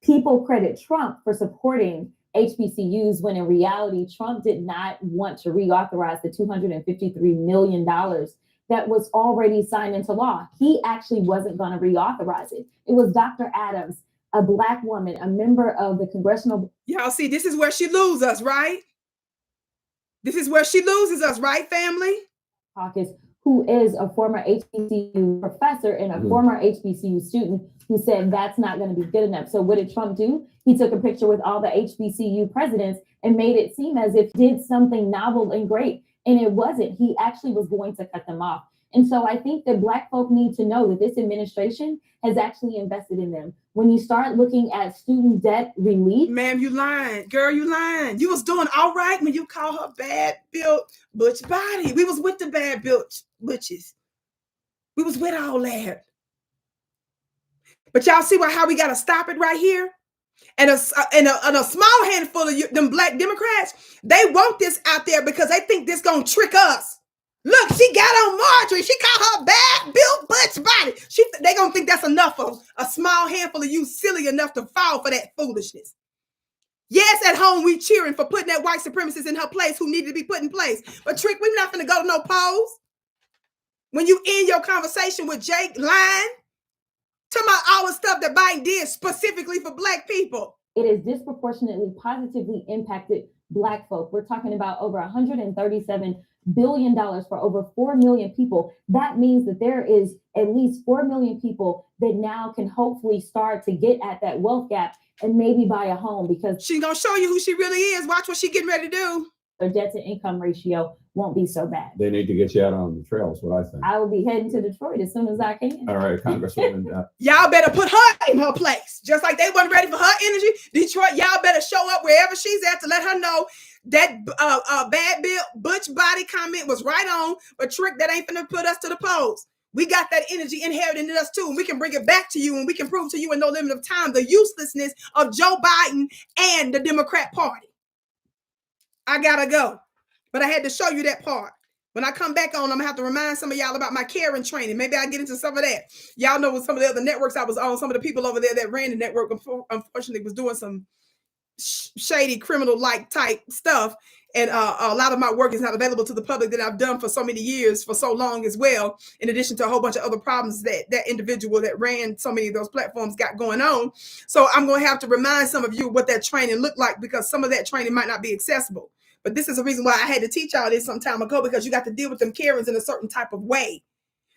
People credit Trump for supporting HBCUs when in reality, Trump did not want to reauthorize the $253 million that was already signed into law. He actually wasn't going to reauthorize it. It was Dr. Adams, a Black woman, a member of the congressional. Y'all see, this is where she loses us, right? This is where she loses us, right, family? Caucus, who is a former HBCU professor and a former HBCU student, who said that's not going to be good enough. So what did Trump do? He took a picture with all the HBCU presidents and made it seem as if he did something novel and great. And it wasn't. He actually was going to cut them off. And so I think that Black folk need to know that this administration has actually invested in them. When you start looking at student debt relief. Ma'am, you lying. Girl, you lying. You was doing all right when you called her bad built butch body. We was with the bad built butches. We was with all that. But y'all see how we got to stop it right here? And a small handful of them Black Democrats, they want this out there because they think this gonna trick us. Look, she got on Marjorie. She called her bad built butch body. They gonna think that's enough of a small handful of you silly enough to fall for that foolishness. Yes, at home we cheering for putting that white supremacist in her place who needed to be put in place. But Trick, we're not gonna go to no polls. When you end your conversation with Jake lying, talking about all the stuff that Biden did specifically for Black people. It has disproportionately positively impacted Black folk. We're talking about over $137 billion for over 4 million people. That means that there is at least 4 million people that now can hopefully start to get at that wealth gap and maybe buy a home, because she's gonna show you who she really is. Watch what she's getting ready to do. Their debt to income ratio won't be so bad. They need to get you out on the trails, what I think. I will be heading to Detroit as soon as I can. All right, Congresswoman. Y'all better put her in her place. Just like they weren't ready for her energy, Detroit, y'all better show up wherever she's at to let her know that bad built butch body comment was right on. But Trick, that ain't finna put us to the polls. We got that energy inherited in us too, and we can bring it back to you, and we can prove to you in no limit of time the uselessness of Joe Biden and the Democrat Party. I gotta go, but I had to show you that part. When I come back on, I'm gonna have to remind some of y'all about my caring training. Maybe I'll get into some of that. Y'all know with some of the other networks I was on, some of the people over there that ran the network, unfortunately, was doing some shady criminal-like type stuff. And a lot of my work is not available to the public that I've done for so many years, for so long as well, in addition to a whole bunch of other problems that that individual that ran so many of those platforms got going on. So I'm going to have to remind some of you what that training looked like, because some of that training might not be accessible. But this is the reason why I had to teach y'all this some time ago, because you got to deal with them Karens in a certain type of way.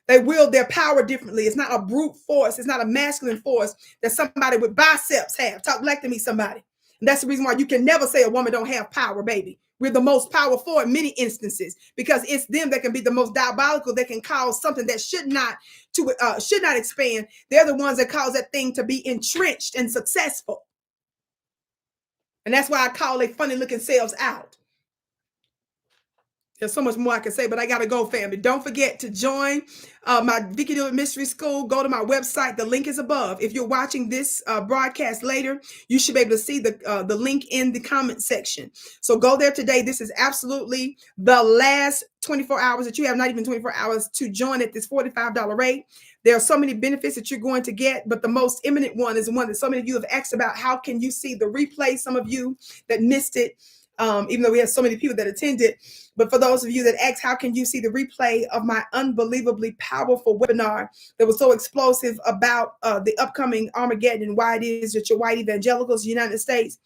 They wield their power differently. It's not a brute force. It's not a masculine force that somebody with biceps have. Talk black to me, somebody. And that's the reason why you can never say a woman don't have power, baby. We're the most powerful in many instances, because it's them that can be the most diabolical, that can cause something that should not expand. They're the ones that cause that thing to be entrenched and successful. And that's why I call they funny looking selves out. There's so much more I can say, but I got to go, family. Don't forget to join my Vicki Dillard Mystery School. Go to my website. The link is above. If you're watching this broadcast later, you should be able to see the link in the comment section. So go there today. This is absolutely the last 24 hours that you have, not even 24 hours to join at this $45 rate. There are so many benefits that you're going to get, but the most imminent one is the one that so many of you have asked about. How can you see the replay? Some of you that missed it, even though we had so many people that attended. But for those of you that asked, how can you see the replay of my unbelievably powerful webinar that was so explosive about the upcoming Armageddon and why it is that your white evangelicals in the United States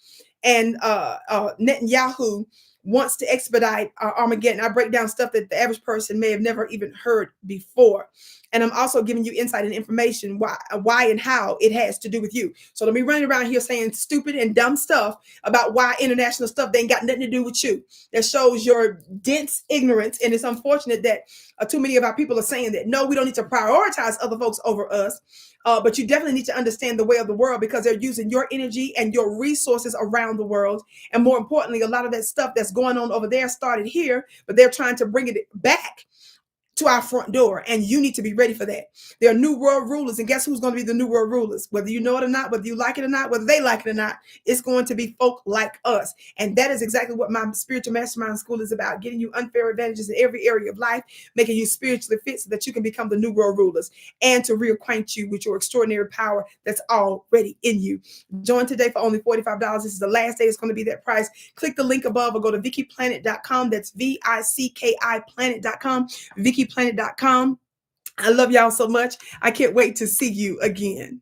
and Netanyahu wants to expedite Armageddon. I break down stuff that the average person may have never even heard before. And I'm also giving you insight and information why and how it has to do with you. So don't be running around here saying stupid and dumb stuff about why international stuff they ain't got nothing to do with you. That shows your dense ignorance. And it's unfortunate that too many of our people are saying that, no, we don't need to prioritize other folks over us. But you definitely need to understand the way of the world, because they're using your energy and your resources around the world. And more importantly, a lot of that stuff that's going on over there started here, but they're trying to bring it back to our front door, and you need to be ready for that. There are new world rulers, and guess who's going to be the new world rulers? Whether you know it or not, whether you like it or not, whether they like it or not, it's going to be folk like us. And that is exactly what my spiritual mastermind school is about, getting you unfair advantages in every area of life, making you spiritually fit so that you can become the new world rulers, and to reacquaint you with your extraordinary power that's already in you. Join today for only $45. This is the last day it's going to be that price. Click the link above or go to VickiPlanet.com. That's VICKI Planet.com. VickiPlanet.com. I love y'all so much. I can't wait to see you again.